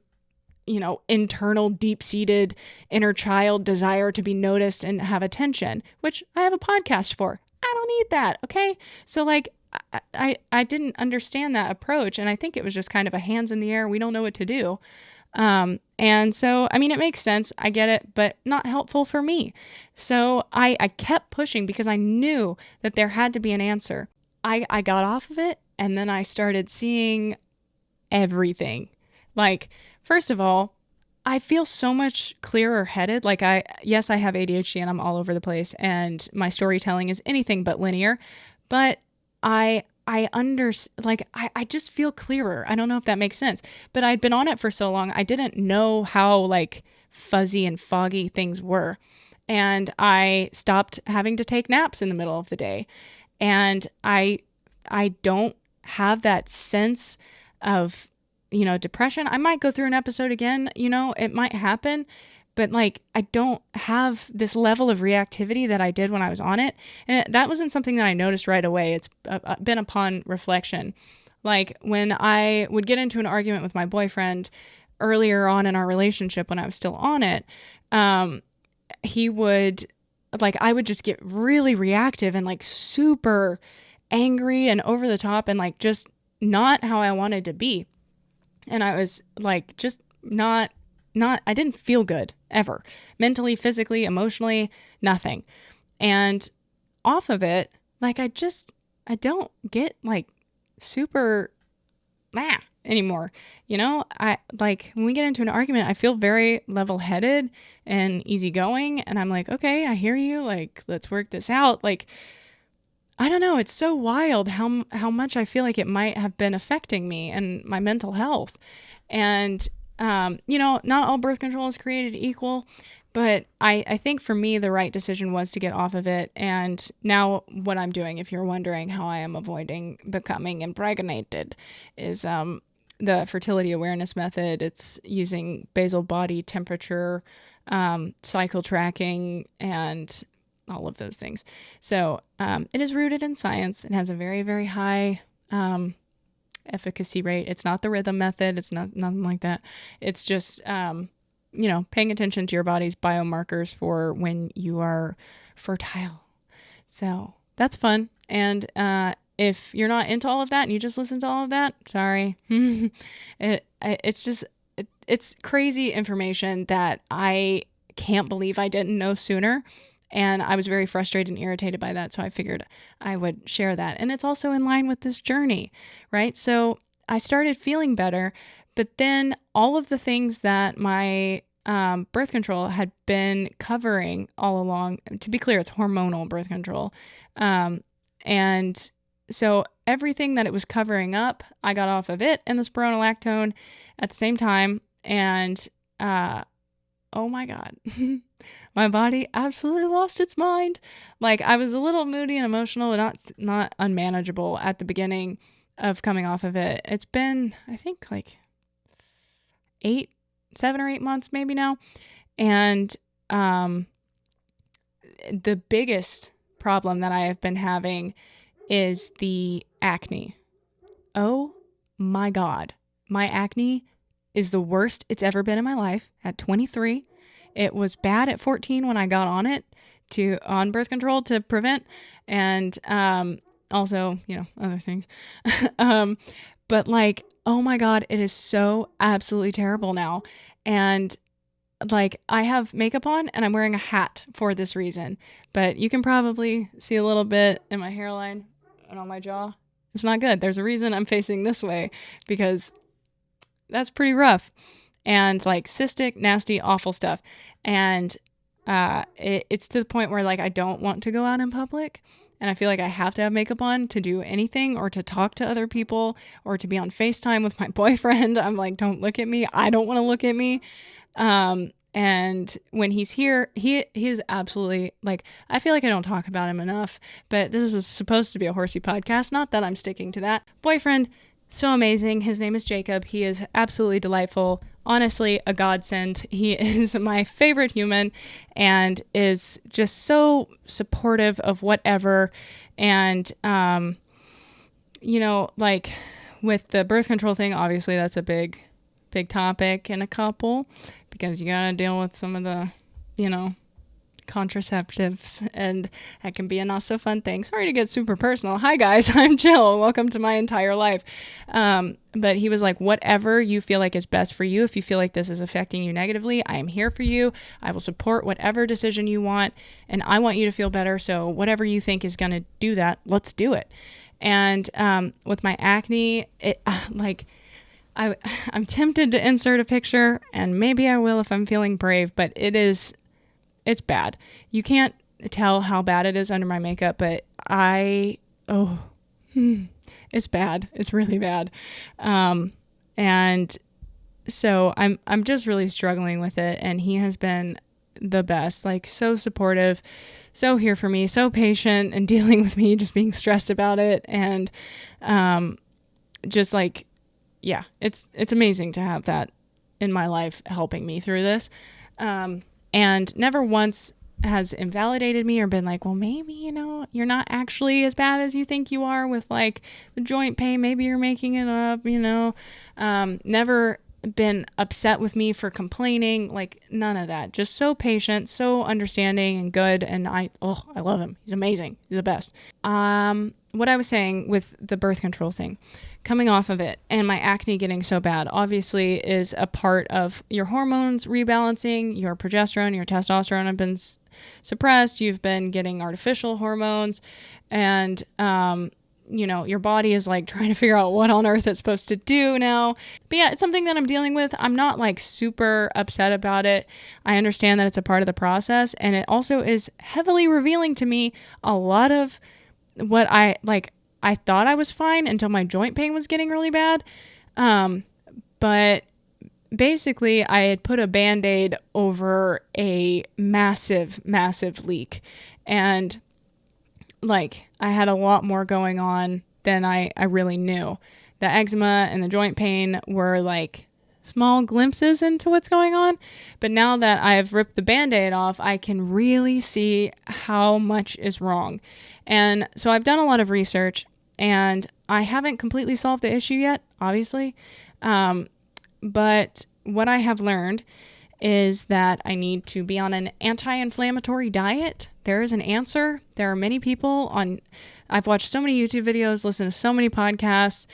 internal deep-seated inner child desire to be noticed and have attention, which I have a podcast for. I don't need that. Okay. So like, I didn't understand that approach. And I think it was just kind of a hands in the air. We don't know what to do. And so, I mean, it makes sense. I get it, but not helpful for me. So I kept pushing because I knew that there had to be an answer. I got off of it, and then I started seeing everything. Like, first of all, I feel so much clearer headed. Like yes, I have ADHD and I'm all over the place and my storytelling is anything but linear, but I just feel clearer. I don't know if that makes sense, but I'd been on it for so long. I didn't know how like fuzzy and foggy things were. And I stopped having to take naps in the middle of the day. And I don't have that sense of depression. I might go through an episode again, it might happen, but like, I don't have this level of reactivity that I did when I was on it. And that wasn't something that I noticed right away. It's been upon reflection. Like when I would get into an argument with my boyfriend earlier on in our relationship, when I was still on it, he would, like, I would just get really reactive and like super angry and over the top and like just not how I wanted to be. And I was like, just not, I didn't feel good ever, mentally, physically, emotionally, nothing. And off of it, like, I don't get like super anymore. You know, I like when we get into an argument, I feel very level-headed and easygoing. And I'm like, okay, I hear you. Like, let's work this out. Like, I don't know. It's so wild how much I feel like it might have been affecting me and my mental health. And, you know, not all birth control is created equal, but I think for me, the right decision was to get off of it. And now what I'm doing, if you're wondering how I am avoiding becoming impregnated, is the fertility awareness method. It's using basal body temperature, cycle tracking, and all of those things. So it is rooted in science. It has a very, very high efficacy rate. It's not the rhythm method. It's nothing like that. It's just, you know, paying attention to your body's biomarkers for when you are fertile. So that's fun. And if you're not into all of that and you just listen to all of that, sorry. It's crazy information that I can't believe I didn't know sooner. And I was very frustrated and irritated by that. So I figured I would share that. And it's also in line with this journey, right? So I started feeling better, but then all of the things that my birth control had been covering all along, to be clear, it's hormonal birth control. And so everything that it was covering up, I got off of it and the spironolactone at the same time. And oh my God, my body absolutely lost its mind. Like, I was a little moody and emotional, but not unmanageable at the beginning of coming off of it. It's been, I think, like 7 or 8 months maybe now. And the biggest problem that I have been having is the acne. Oh my God. My acne is the worst it's ever been in my life at 23. It was bad at 14 when I got on it on birth control to prevent, and also, you know, other things. But like, oh my God, it is so absolutely terrible now. And like, I have makeup on and I'm wearing a hat for this reason, but you can probably see a little bit in my hairline and on my jaw. It's not good. There's a reason I'm facing this way, because that's pretty rough and like cystic, nasty, awful stuff. And it's to the point where like I don't want to go out in public, and I feel like I have to have makeup on to do anything or to talk to other people or to be on FaceTime with my boyfriend. I'm like, don't look at me. I don't want to look at me. And when he's here, he is absolutely, like, I feel like I don't talk about him enough, but this is supposed to be a horsey podcast. Not that I'm sticking to that. Boyfriend, so amazing. His name is Jacob. He is absolutely delightful. Honestly, a godsend. He is my favorite human and is just so supportive of whatever. And, you know, like with the birth control thing, obviously that's a big topic in a couple, because you gotta deal with some of the, you know, contraceptives, and that can be a not so fun thing. Sorry to get super personal. Hi guys, I'm Jill. Welcome to my entire life. But he was like, whatever you feel like is best for you. If you feel like this is affecting you negatively, I am here for you. I will support whatever decision you want, and I want you to feel better. So whatever you think is gonna do that, let's do it. And with my acne, it like, I'm tempted to insert a picture, and maybe I will if I'm feeling brave, but it's bad. You can't tell how bad it is under my makeup, but it's bad. It's really bad. And so I'm just really struggling with it, and he has been the best, like so supportive, so here for me, so patient and dealing with me just being stressed about it. And just like, yeah, it's amazing to have that in my life helping me through this. And never once has invalidated me or been like, well, maybe, you're not actually as bad as you think you are with like the joint pain. Maybe you're making it up, never been upset with me for complaining, like none of that. Just so patient, so understanding and good. And I love him. He's amazing. He's the best. What I was saying with the birth control thing, coming off of it and my acne getting so bad, obviously is a part of your hormones rebalancing. Your progesterone, your testosterone have been suppressed. You've been getting artificial hormones, and your body is like trying to figure out what on earth it's supposed to do now. But yeah, it's something that I'm dealing with. I'm not like super upset about it. I understand that it's a part of the process, and it also is heavily revealing to me a lot of what I thought I was fine until my joint pain was getting really bad. But basically I had put a Band-Aid over a massive, massive leak, and like I had a lot more going on than I really knew. The eczema and the joint pain were like small glimpses into what's going on. But now that I've ripped the Band-Aid off, I can really see how much is wrong. And so I've done a lot of research, and I haven't completely solved the issue yet, obviously. But what I have learned is that I need to be on an anti-inflammatory diet. There is an answer. There are many people I've watched so many YouTube videos, listened to so many podcasts,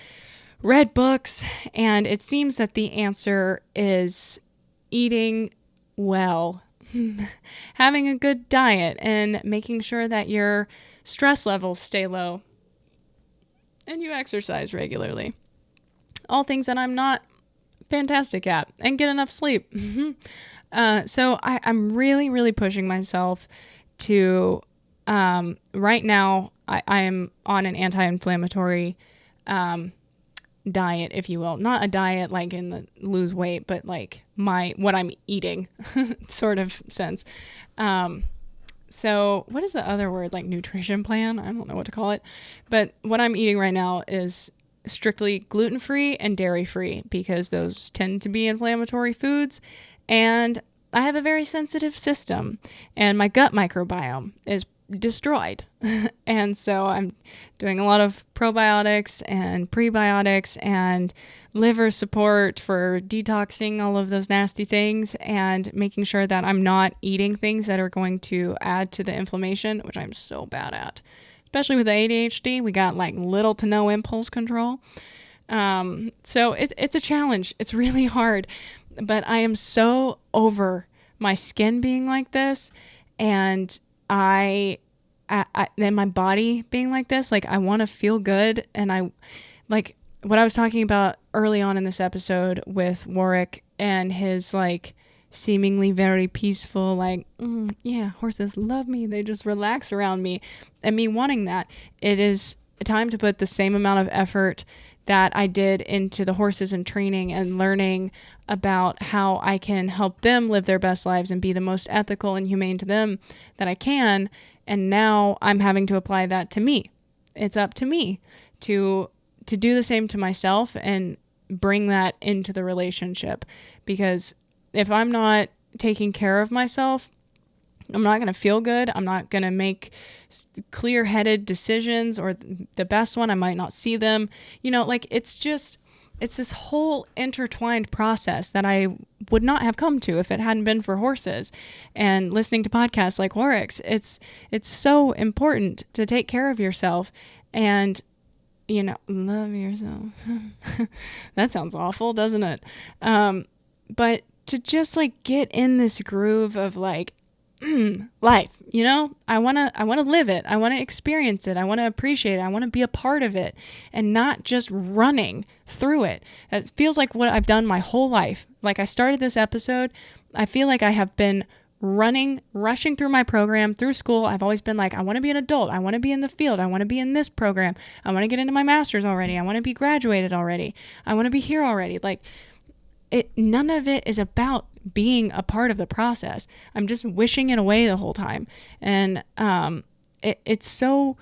read books, and it seems that the answer is eating well, having a good diet, and making sure that your stress levels stay low, and you exercise regularly. All things that I'm not fantastic at, and get enough sleep. So I'm really, really pushing myself to, right now, I am on an anti-inflammatory diet, if you will. Not a diet like in the lose weight, but like what I'm eating sort of sense. So what is the other word? Like nutrition plan? I don't know what to call it. But what I'm eating right now is strictly gluten-free and dairy-free, because those tend to be inflammatory foods. And I have a very sensitive system, and my gut microbiome is destroyed. And so I'm doing a lot of probiotics and prebiotics and liver support for detoxing all of those nasty things, and making sure that I'm not eating things that are going to add to the inflammation, which I'm so bad at. Especially with the ADHD, we got like little to no impulse control. So it's a challenge. It's really hard, but I am so over my skin being like this, and then my body being like this. Like I want to feel good, and I like what I was talking about early on in this episode with Warwick and his like seemingly very peaceful, like, yeah, horses love me. They just relax around me, and me wanting that. It is time to put the same amount of effort that I did into the horses and training and learning about how I can help them live their best lives and be the most ethical and humane to them that I can. And now I'm having to apply that to me. It's up to me to do the same to myself and bring that into the relationship, because if I'm not taking care of myself, I'm not going to feel good. I'm not going to make clear-headed decisions, or the best one, I might not see them. Like it's this whole intertwined process that I would not have come to if it hadn't been for horses and listening to podcasts like Warwick's. It's so important to take care of yourself and, love yourself. That sounds awful, doesn't it? But to just like get in this groove of like, life, I want to live it. I want to experience it. I want to appreciate it. I want to be a part of it, and not just running through it. That feels like what I've done my whole life. Like I started this episode, I feel like I have been rushing through my program, through school. I've always been like, I want to be an adult. I want to be in the field. I want to be in this program. I want to get into my master's already. I want to be graduated already. I want to be here already. Like none of it is about being a part of the process. I'm just wishing it away the whole time. And it's so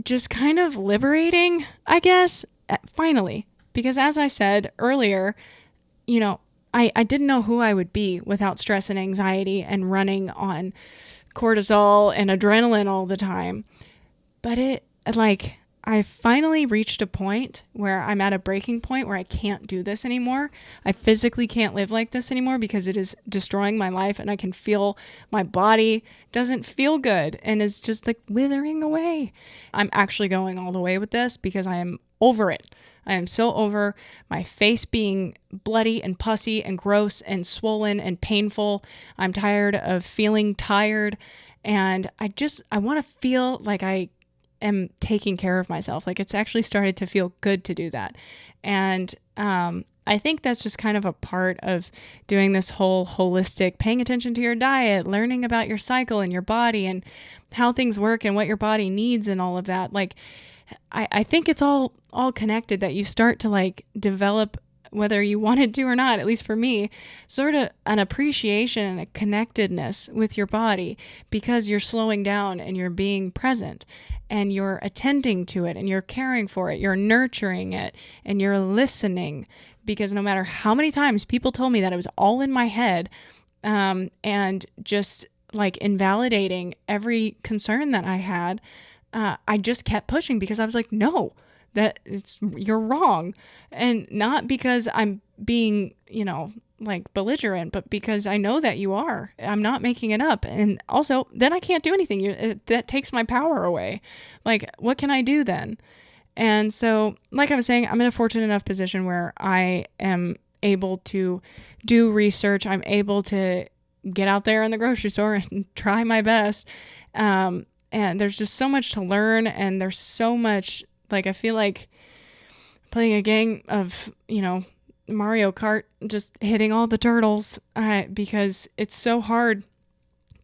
just kind of liberating, I guess, finally. Because as I said earlier, I didn't know who I would be without stress and anxiety and running on cortisol and adrenaline all the time. But I finally reached a point where I'm at a breaking point where I can't do this anymore. I physically can't live like this anymore because it is destroying my life, and I can feel my body doesn't feel good and is just like withering away. I'm actually going all the way with this because I am over it. I am so over my face being bloody and pussy and gross and swollen and painful. I'm tired of feeling tired, and I want to feel like I am taking care of myself. Like, it's actually started to feel good to do that. And I think that's just kind of a part of doing this whole holistic, paying attention to your diet, learning about your cycle and your body and how things work and what your body needs and all of that. Like, I think it's all connected, that you start to like develop, whether you wanted to or not, at least for me, sort of an appreciation and a connectedness with your body, because you're slowing down and you're being present and you're attending to it and you're caring for it, you're nurturing it and you're listening. Because no matter how many times people told me that it was all in my head, and just like invalidating every concern that I had, I just kept pushing because I was like, no, you're wrong. And not because I'm being, like belligerent, but because I know that you are. I'm not making it up. And also, then I can't do anything. That takes my power away. Like, what can I do then? And so, like I was saying, I'm in a fortunate enough position where I am able to do research. I'm able to get out there in the grocery store and try my best. And there's just so much to learn. And there's so much, like, I feel like playing a game of, Mario Kart, just hitting all the turtles, because it's so hard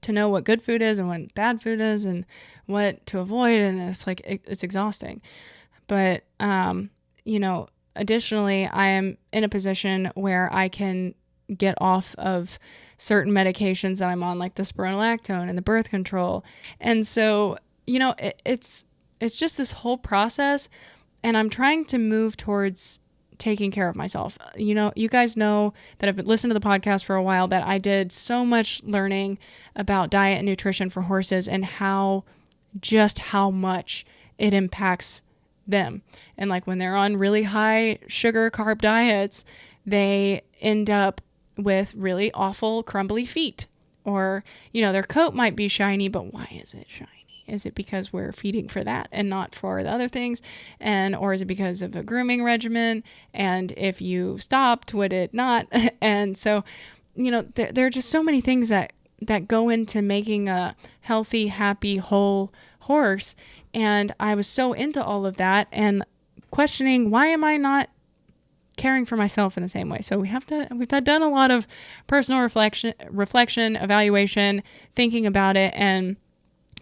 to know what good food is and what bad food is and what to avoid. And it's like, it's exhausting. But, additionally, I am in a position where I can get off of certain medications that I'm on, like the spironolactone and the birth control. And so, it's just this whole process, and I'm trying to move towards taking care of myself. You guys know that I've been listening to the podcast for a while, that I did so much learning about diet and nutrition for horses and how much it impacts them. And like when they're on really high sugar carb diets, they end up with really awful crumbly feet, or, their coat might be shiny, but why is it shiny? Is it because we're feeding for that and not for the other things? Or is it because of a grooming regimen? And if you stopped, would it not? And so, there are just so many things that go into making a healthy, happy, whole horse. And I was so into all of that and questioning, why am I not caring for myself in the same way? So we've done a lot of personal reflection, evaluation, thinking about it, and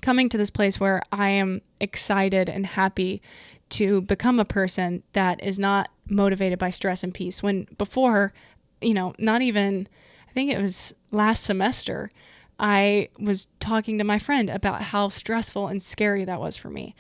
coming to this place where I am excited and happy to become a person that is not motivated by stress and peace. When before, not even, I think it was last semester, I was talking to my friend about how stressful and scary that was for me.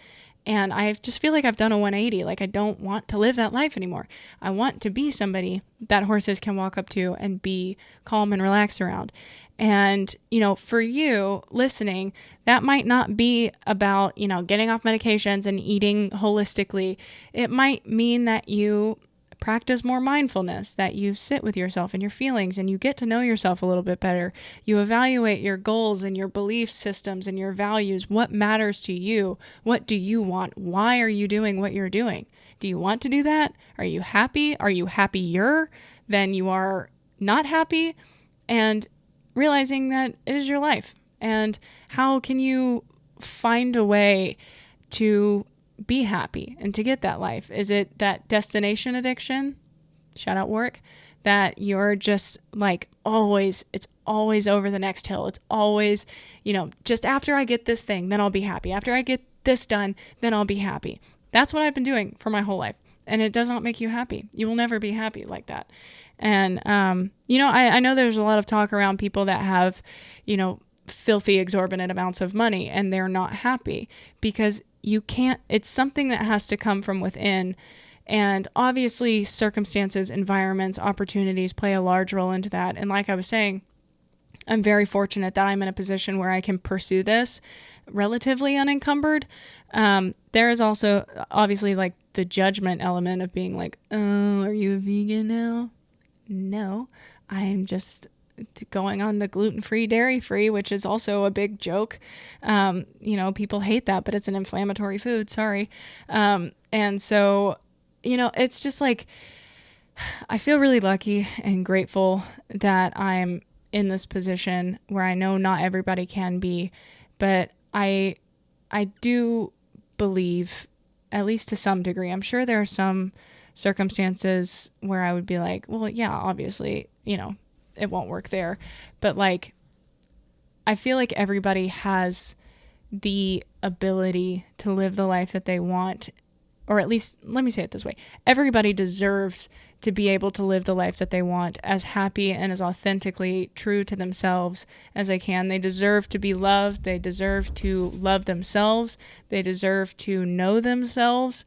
And I just feel like I've done a 180. Like, I don't want to live that life anymore. I want to be somebody that horses can walk up to and be calm and relaxed around. And, for you listening, that might not be about, getting off medications and eating holistically. It might mean that you practice more mindfulness, that you sit with yourself and your feelings and you get to know yourself a little bit better. You evaluate your goals and your belief systems and your values. What matters to you? What do you want? Why are you doing what you're doing? Do you want to do that? Are you happy? Are you happier than you are not happy? And realizing that it is your life. And how can you find a way to be happy and to get that life? Is it that destination addiction? Shout out work. That you're just like it's always over the next hill. It's always, just after I get this thing, then I'll be happy. After I get this done, then I'll be happy. That's what I've been doing for my whole life. And it does not make you happy. You will never be happy like that. And, I know there's a lot of talk around people that have, filthy, exorbitant amounts of money and they're not happy because you can't, it's something that has to come from within. And obviously circumstances, environments, opportunities play a large role into that. And like I was saying, I'm very fortunate that I'm in a position where I can pursue this relatively unencumbered. There is also obviously like the judgment element of being like, oh, are you a vegan now? No, I'm just going on the gluten-free, dairy-free, which is also a big joke. People hate that, but it's an inflammatory food. Sorry. And so, it's just like, I feel really lucky and grateful that I'm in this position where I know not everybody can be, but I do believe, at least to some degree, I'm sure there are some circumstances where I would be like, well, yeah, obviously, it won't work there. But like, I feel like everybody has the ability to live the life that they want, or at least, let me say it this way. Everybody deserves to be able to live the life that they want, as happy and as authentically true to themselves as they can. They deserve to be loved. They deserve to love themselves. They deserve to know themselves.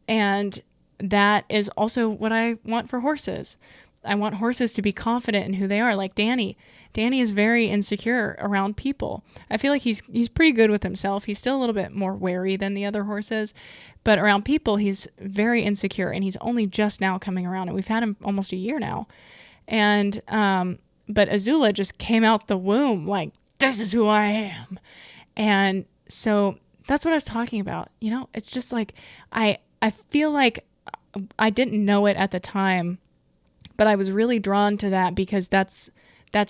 And that is also what I want for horses. I want horses to be confident in who they are. Like Danny. Danny is very insecure around people. I feel like he's pretty good with himself. He's still a little bit more wary than the other horses, but around people, he's very insecure, and he's only just now coming around, and we've had him almost a year now. And, but Azula just came out the womb like, this is who I am. And so that's what I was talking about. It's just like, I feel like I didn't know it at the time, but I was really drawn to that because that's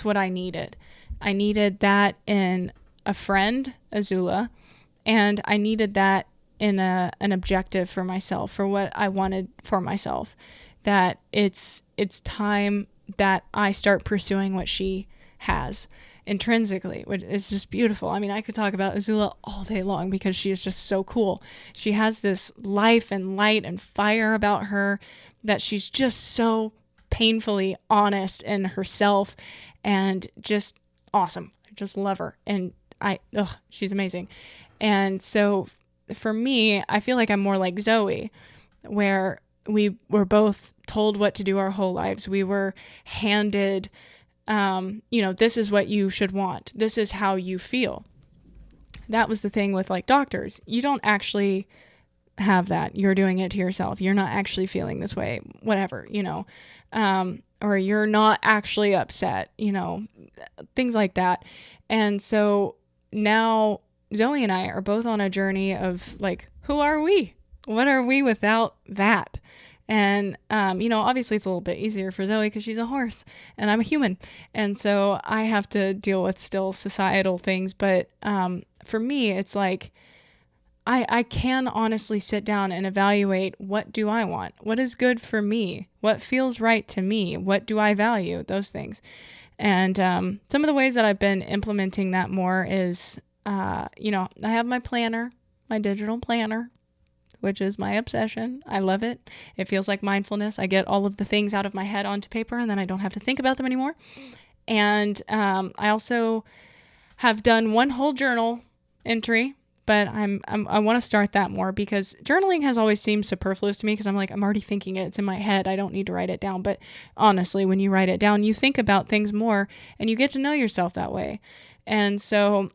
what I needed. I needed that in a friend, Azula, and I needed that in an objective for myself, for what I wanted for myself. That it's time that I start pursuing what she has intrinsically, which is just beautiful. I mean, I could talk about Azula all day long because she is just so cool. She has this life and light and fire about her that she's just so painfully honest in herself and just awesome. I just love her. And she's amazing. And so for me, I feel like I'm more like Zoe, where we were both told what to do our whole lives. We were handed, this is what you should want. This is how you feel. That was the thing with like doctors. You don't actually have that. You're doing it to yourself. You're not actually feeling this way, whatever, or you're not actually upset, things like that. And so now Zoe and I are both on a journey of like, who are we? What are we without that? And, obviously it's a little bit easier for Zoe because she's a horse and I'm a human. And so I have to deal with still societal things. But for me, it's like, I can honestly sit down and evaluate, what do I want? What is good for me? What feels right to me? What do I value? Those things. And some of the ways that I've been implementing that more is, I have my planner, my digital planner, which is my obsession. I love it. It feels like mindfulness. I get all of the things out of my head onto paper and then I don't have to think about them anymore. And I also have done one whole journal entry, but I want to start that more because journaling has always seemed superfluous to me because I'm like, I'm already thinking it. It's in my head. I don't need to write it down. But honestly, when you write it down, you think about things more and you get to know yourself that way. And so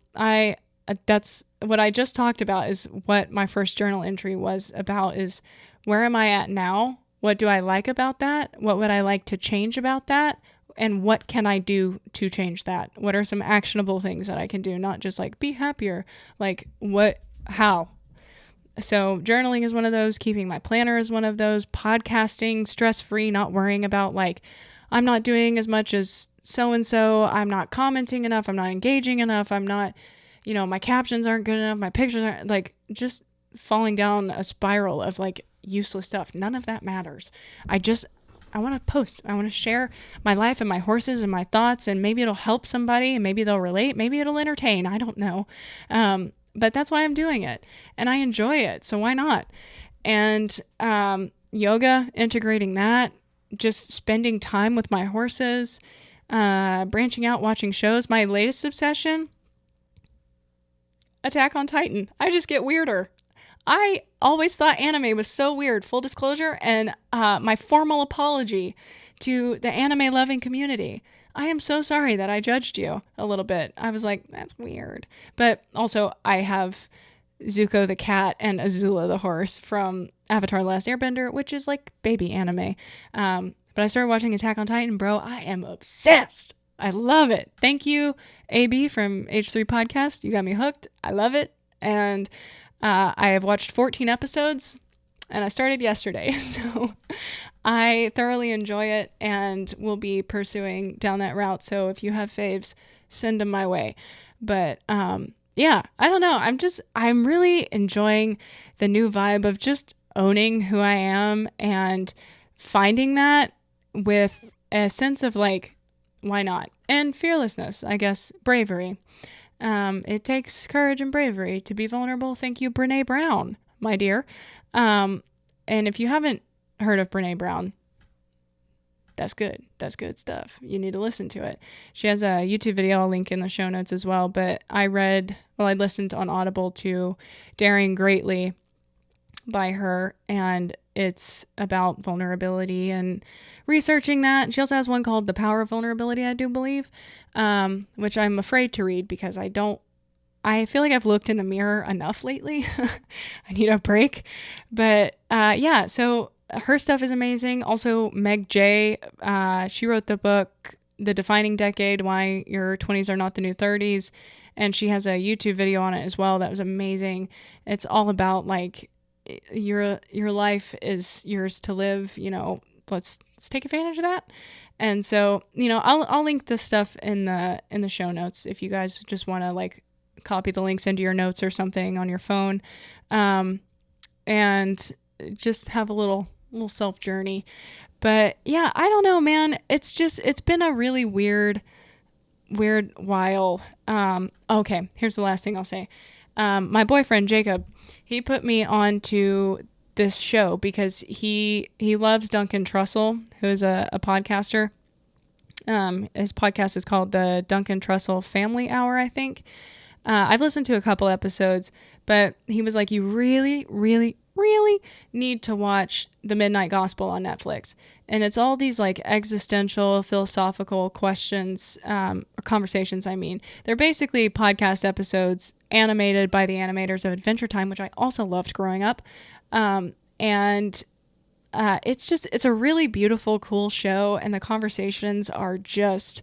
that's what I just talked about is what my first journal entry was about is where am I at now? What do I like about that? What would I like to change about that? And what can I do to change that? What are some actionable things that I can do? Not just like be happier, like how? So journaling is one of those. Keeping my planner is one of those. Podcasting, stress-free, not worrying about like, I'm not doing as much as so-and-so. I'm not commenting enough. I'm not engaging enough. I'm not, my captions aren't good enough. My pictures aren't like just falling down a spiral of like useless stuff. None of that matters. I want to post. I want to share my life and my horses and my thoughts, and maybe it'll help somebody and maybe they'll relate. Maybe it'll entertain. I don't know. But that's why I'm doing it and I enjoy it. So why not? And yoga, integrating that, just spending time with my horses, branching out, watching shows. My latest obsession, Attack on Titan. I just get weirder. I always thought anime was so weird, full disclosure, and my formal apology to the anime loving community. I am so sorry that I judged you a little bit. I was like, that's weird. But also, I have Zuko the cat and Azula the horse from Avatar: The Last Airbender, which is like baby anime. But I started watching Attack on Titan, bro. I am obsessed. I love it. Thank you, AB from H3 Podcast. You got me hooked. I love it. And I have watched 14 episodes, and I started yesterday. So I thoroughly enjoy it and will be pursuing down that route. So if you have faves, send them my way. But yeah, I don't know. I'm really enjoying the new vibe of just owning who I am and finding that with a sense of like, why not? And fearlessness, I guess, bravery. It takes courage and bravery to be vulnerable. Thank you, Brené Brown, my dear. And if you haven't heard of Brené Brown, that's good. That's good stuff. You need to listen to it. She has a YouTube video I'll link in the show notes as well. But I listened on Audible to Daring Greatly by her, and it's about vulnerability and researching that. She also has one called The Power of Vulnerability, I do believe, which I'm afraid to read because I feel like I've looked in the mirror enough lately. I need a break. But yeah, so her stuff is amazing. Also, Meg Jay, she wrote the book, The Defining Decade, Why Your 20s Are Not the New 30s. And she has a YouTube video on it as well. That was amazing. It's all about like, your life is yours to live, let's take advantage of that. And so, I'll link this stuff in the show notes if you guys just want to like copy the links into your notes or something on your phone, and just have a little self journey. But yeah, I don't know, man. It's been a really weird while. Okay, here's the last thing I'll say. My boyfriend Jacob, he put me on to this show because he loves Duncan Trussell, who is a podcaster. His podcast is called the Duncan Trussell Family Hour, I think. I've listened to a couple episodes, but he was like, you really, really, really need to watch The Midnight Gospel on Netflix. And it's all these like existential, philosophical questions, or conversations, I mean. They're basically podcast episodes animated by the animators of Adventure Time, which I also loved growing up. And it's a really beautiful, cool show. And the conversations are just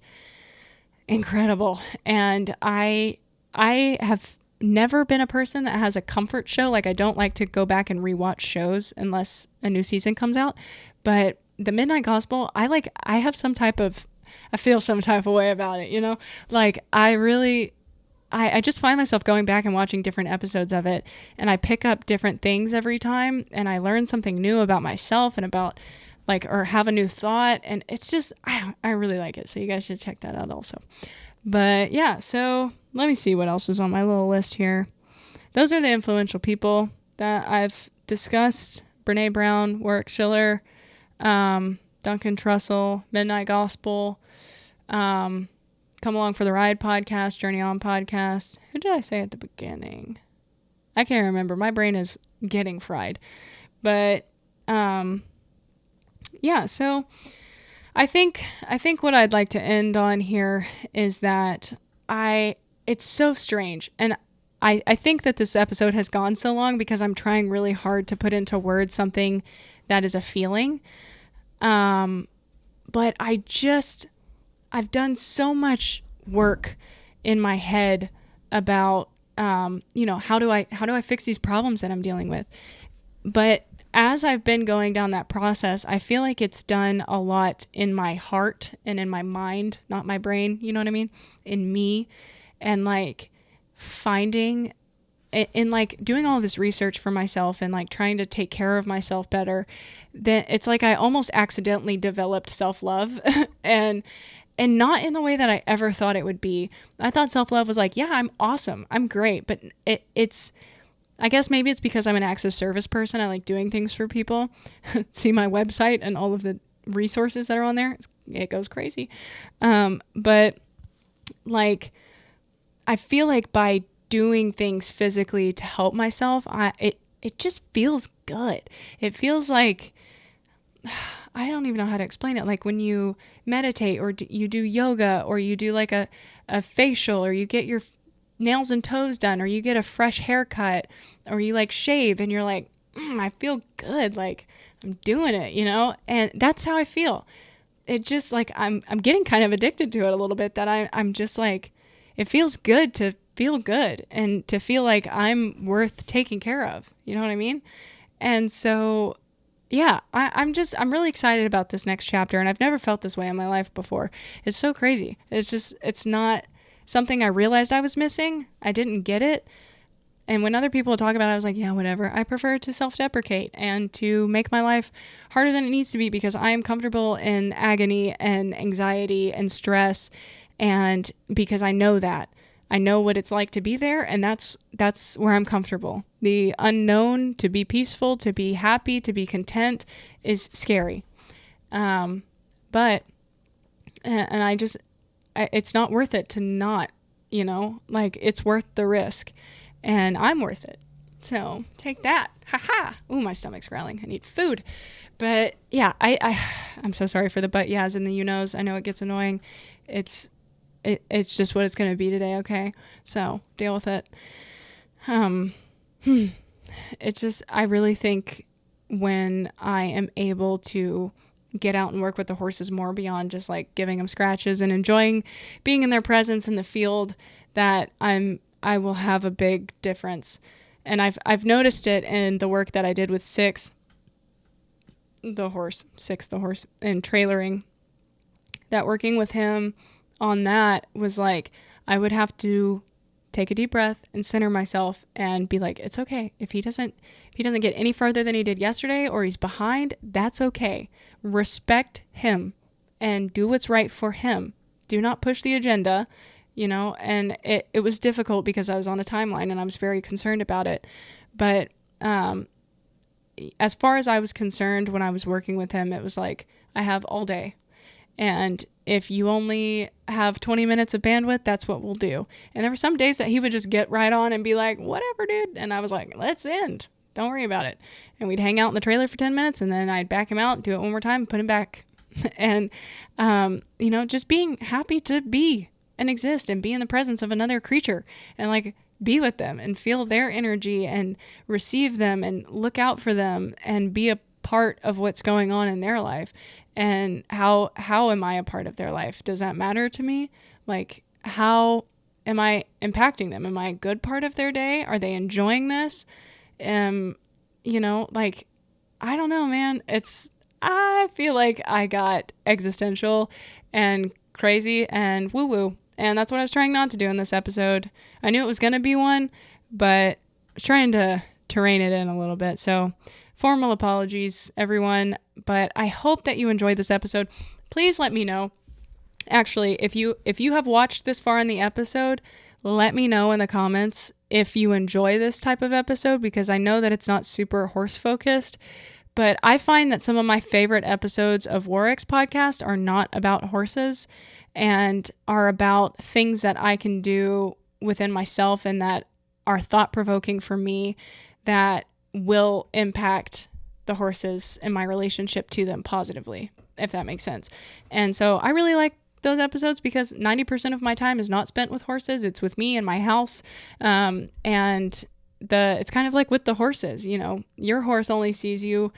incredible. And I have never been a person that has a comfort show. Like, I don't like to go back and rewatch shows unless a new season comes out. But The Midnight Gospel, I feel some type of way about it, Like, I just find myself going back and watching different episodes of it, and I pick up different things every time, and I learn something new about myself and about or have a new thought. And it's just, I really like it. So you guys should check that out also. But yeah, so let me see what else is on my little list here. Those are the influential people that I've discussed. Brené Brown, Warwick Schiller, Duncan Trussell, Midnight Gospel, Come Along for the Ride podcast, Journey On podcast. Who did I say at the beginning? I can't remember. My brain is getting fried. But yeah, so I think what I'd like to end on here is that it's so strange. And I think that this episode has gone so long because I'm trying really hard to put into words something that is a feeling. But I've done so much work in my head about, how do I fix these problems that I'm dealing with? But as I've been going down that process, I feel like it's done a lot in my heart and in my mind, not my brain, you know what I mean? In me. And finding in doing all of this research for myself and trying to take care of myself better, then it's like I almost accidentally developed self-love and not in the way that I ever thought it would be. I thought self-love was yeah, I'm awesome, I'm great, but it's I guess maybe it's because I'm an acts of service person. I like doing things for people. See my website and all of the resources that are on there. It goes crazy. But I feel like by doing things physically to help myself, it just feels good. It feels like, I don't even know how to explain it. Like when you meditate or you do yoga or you do like a facial, or you get your nails and toes done, or you get a fresh haircut, or you like shave and you're like, I feel good. Like I'm doing it, and that's how I feel. It just like, I'm getting kind of addicted to it a little bit, that I'm just like, it feels good to feel good and to feel like I'm worth taking care of. You know what I mean? And so, yeah, I'm really excited about this next chapter, and I've never felt this way in my life before. It's so crazy. It's not something I realized I was missing. I didn't get it. And when other people talk about it, I was like, yeah, whatever. I prefer to self-deprecate and to make my life harder than it needs to be, because I am comfortable in agony and anxiety and stress. And because I know that. I know what it's like to be there, and that's where I'm comfortable. The unknown, to be peaceful, to be happy, to be content, is scary. But it's not worth it to not, like it's worth the risk, and I'm worth it. So take that. Ha. Ooh, my stomach's growling. I need food. But yeah, I'm so sorry for the but yeahs and the you-knows. I know it gets annoying. It's just what it's going to be today. Okay. So deal with it. It's just, I really think when I am able to get out and work with the horses more beyond just like giving them scratches and enjoying being in their presence in the field, that I will have a big difference. And I've noticed it in the work that I did with Six, the horse, and trailering, that working with him on that was like, I would have to take a deep breath and center myself and be like, it's okay. If he doesn't get any further than he did yesterday, or he's behind, that's okay. Respect him and do what's right for him. Do not push the agenda, and it was difficult because I was on a timeline and I was very concerned about it. But, as far as I was concerned, when I was working with him, it was like, I have all day. And if you only have 20 minutes of bandwidth, that's what we'll do. And there were some days that he would just get right on and be like, whatever, dude. And I was like, let's end. Don't worry about it. And we'd hang out in the trailer for 10 minutes, and then I'd back him out, do it one more time, put him back. And, just being happy to be and exist and be in the presence of another creature and like be with them and feel their energy and receive them and look out for them and be a part of what's going on in their life. And how am I a part of their life? Does that matter to me? Like, how am I impacting them? Am I a good part of their day? Are they enjoying this? Like, I don't know, man. I feel like I got existential and crazy and woo-woo. And that's what I was trying not to do in this episode. I knew it was going to be one, but I was trying to rein it in a little bit. So formal apologies, everyone, but I hope that you enjoyed this episode. Please let me know. Actually, if you have watched this far in the episode, let me know in the comments if you enjoy this type of episode, because I know that it's not super horse focused, but I find that some of my favorite episodes of Warwick's podcast are not about horses and are about things that I can do within myself and that are thought-provoking for me, that will impact the horses and my relationship to them positively, if that makes sense. And so I really like those episodes because 90% of my time is not spent with horses. It's with me and my house. And it's kind of like with the horses, your horse only sees you,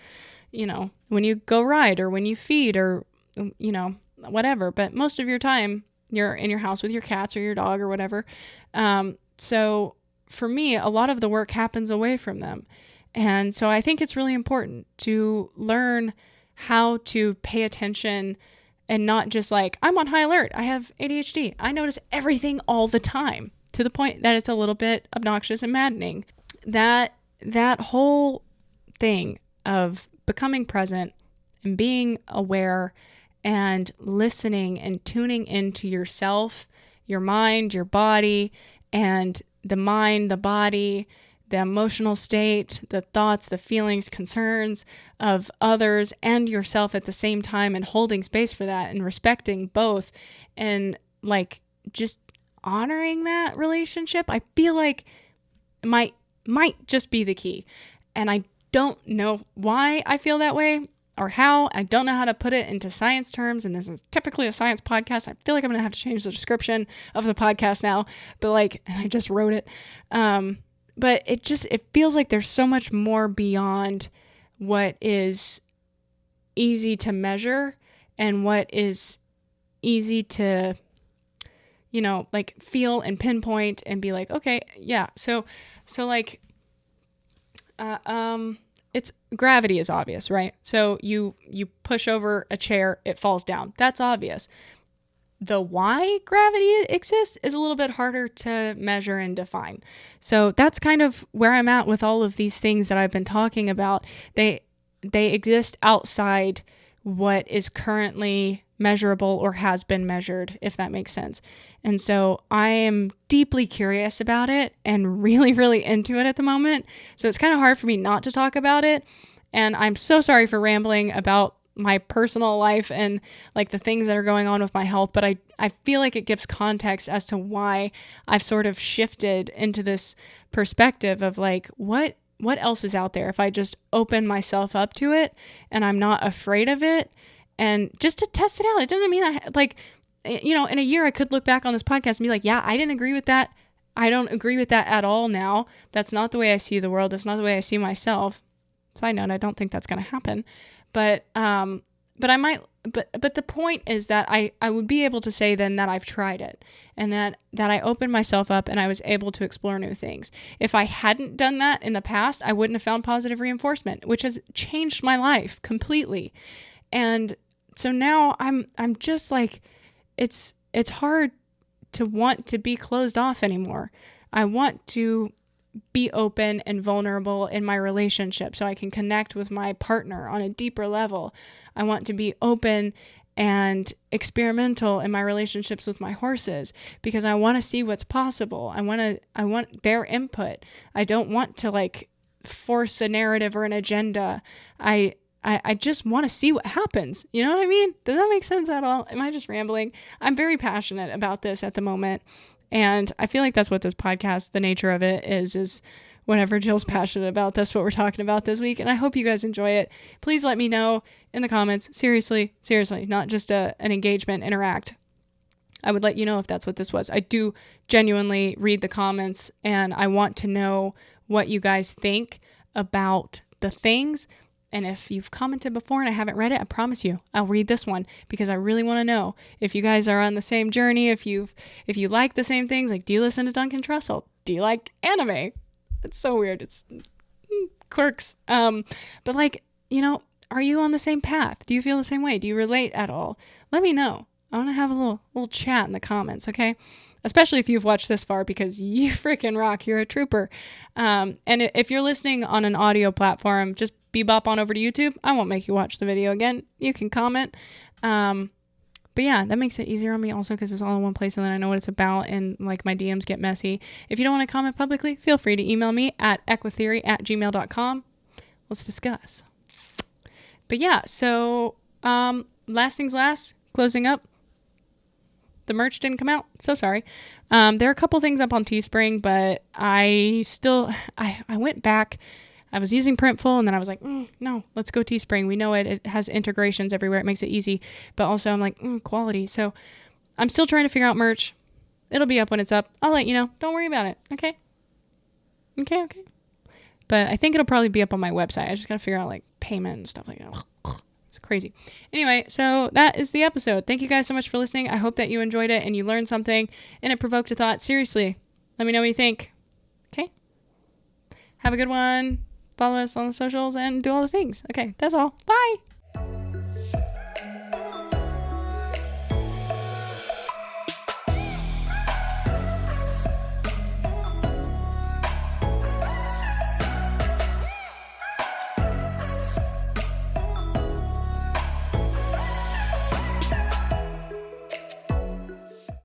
when you go ride or when you feed or, whatever. But most of your time you're in your house with your cats or your dog or whatever. So for me, a lot of the work happens away from them. And so I think it's really important to learn how to pay attention and not just like, I'm on high alert. I have ADHD. I notice everything all the time to the point that it's a little bit obnoxious and maddening. That whole thing of becoming present and being aware and listening and tuning into yourself, your mind, your body, and the mind, the body, the emotional state, the thoughts, the feelings, concerns of others and yourself at the same time, and holding space for that and respecting both and like just honoring that relationship, I feel like might just be the key. And I don't know why I feel that way or how. I don't know how to put it into science terms. And this is typically a science podcast. I feel like I'm going to have to change the description of the podcast now. But like, and I just wrote it. But it feels like there's so much more beyond what is easy to measure and what is easy to, like feel and pinpoint and be like, okay, yeah. So like, it's gravity is obvious, right? So you push over a chair, it falls down. That's obvious. The why gravity exists is a little bit harder to measure and define. So that's kind of where I'm at with all of these things that I've been talking about. They exist outside what is currently measurable or has been measured, if that makes sense. And so I am deeply curious about it and really, really into it at the moment. So it's kind of hard for me not to talk about it. And I'm so sorry for rambling about my personal life and like the things that are going on with my health. But I feel like it gives context as to why I've sort of shifted into this perspective of like, what else is out there if I just open myself up to it and I'm not afraid of it and just to test it out. It doesn't mean in a year I could look back on this podcast and be like, yeah, I didn't agree with that. I don't agree with that at all now. That's not the way I see the world. That's not the way I see myself. Side note, I don't think that's going to happen. But I might, but the point is that I would be able to say then that I've tried it and that I opened myself up and I was able to explore new things. If I hadn't done that in the past, I wouldn't have found positive reinforcement, which has changed my life completely. And so now I'm just like, it's hard to want to be closed off anymore. I want to be open and vulnerable in my relationship so I can connect with my partner on a deeper level. I want to be open and experimental in my relationships with my horses because I want to see what's possible. I want their input. I don't want to like force a narrative or an agenda. I just want to see what happens. You know what I mean? Does that make sense at all? Am I just rambling? I'm very passionate about this at the moment. And I feel like that's what this podcast, the nature of it is whenever Jill's passionate about, that's what we're talking about this week. And I hope you guys enjoy it. Please let me know in the comments. Seriously, not just an engagement, interact. I would let you know if that's what this was. I do genuinely read the comments and I want to know what you guys think about the things. And if you've commented before and I haven't read it, I promise you, I'll read this one because I really want to know if you guys are on the same journey, if you like the same things. Like, do you listen to Duncan Trussell? Do you like anime? It's so weird. It's quirks. But like, are you on the same path? Do you feel the same way? Do you relate at all? Let me know. I want to have a little chat in the comments, okay? Especially if you've watched this far because you freaking rock. You're a trooper. And if you're listening on an audio platform, just bebop on over to YouTube. I won't make you watch the video again. You can comment. But yeah, that makes it easier on me also because it's all in one place and then I know what it's about and like my DMs get messy. If you don't want to comment publicly, feel free to email me at equitheory@gmail.com. Let's discuss. But yeah, so last things last, closing up. The merch didn't come out. So sorry. There are a couple things up on Teespring, but I went back. I was using Printful and then I was like, no, let's go Teespring. We know it. It has integrations everywhere. It makes it easy. But also I'm like, quality. So I'm still trying to figure out merch. It'll be up when it's up. I'll let you know. Don't worry about it. Okay. But I think it'll probably be up on my website. I just got to figure out like payment and stuff like that. It's crazy. Anyway, so that is the episode. Thank you guys so much for listening. I hope that you enjoyed it and you learned something and it provoked a thought. Seriously, let me know what you think. Okay. Have a good one. Follow us on the socials and do all the things. Okay, that's all. Bye.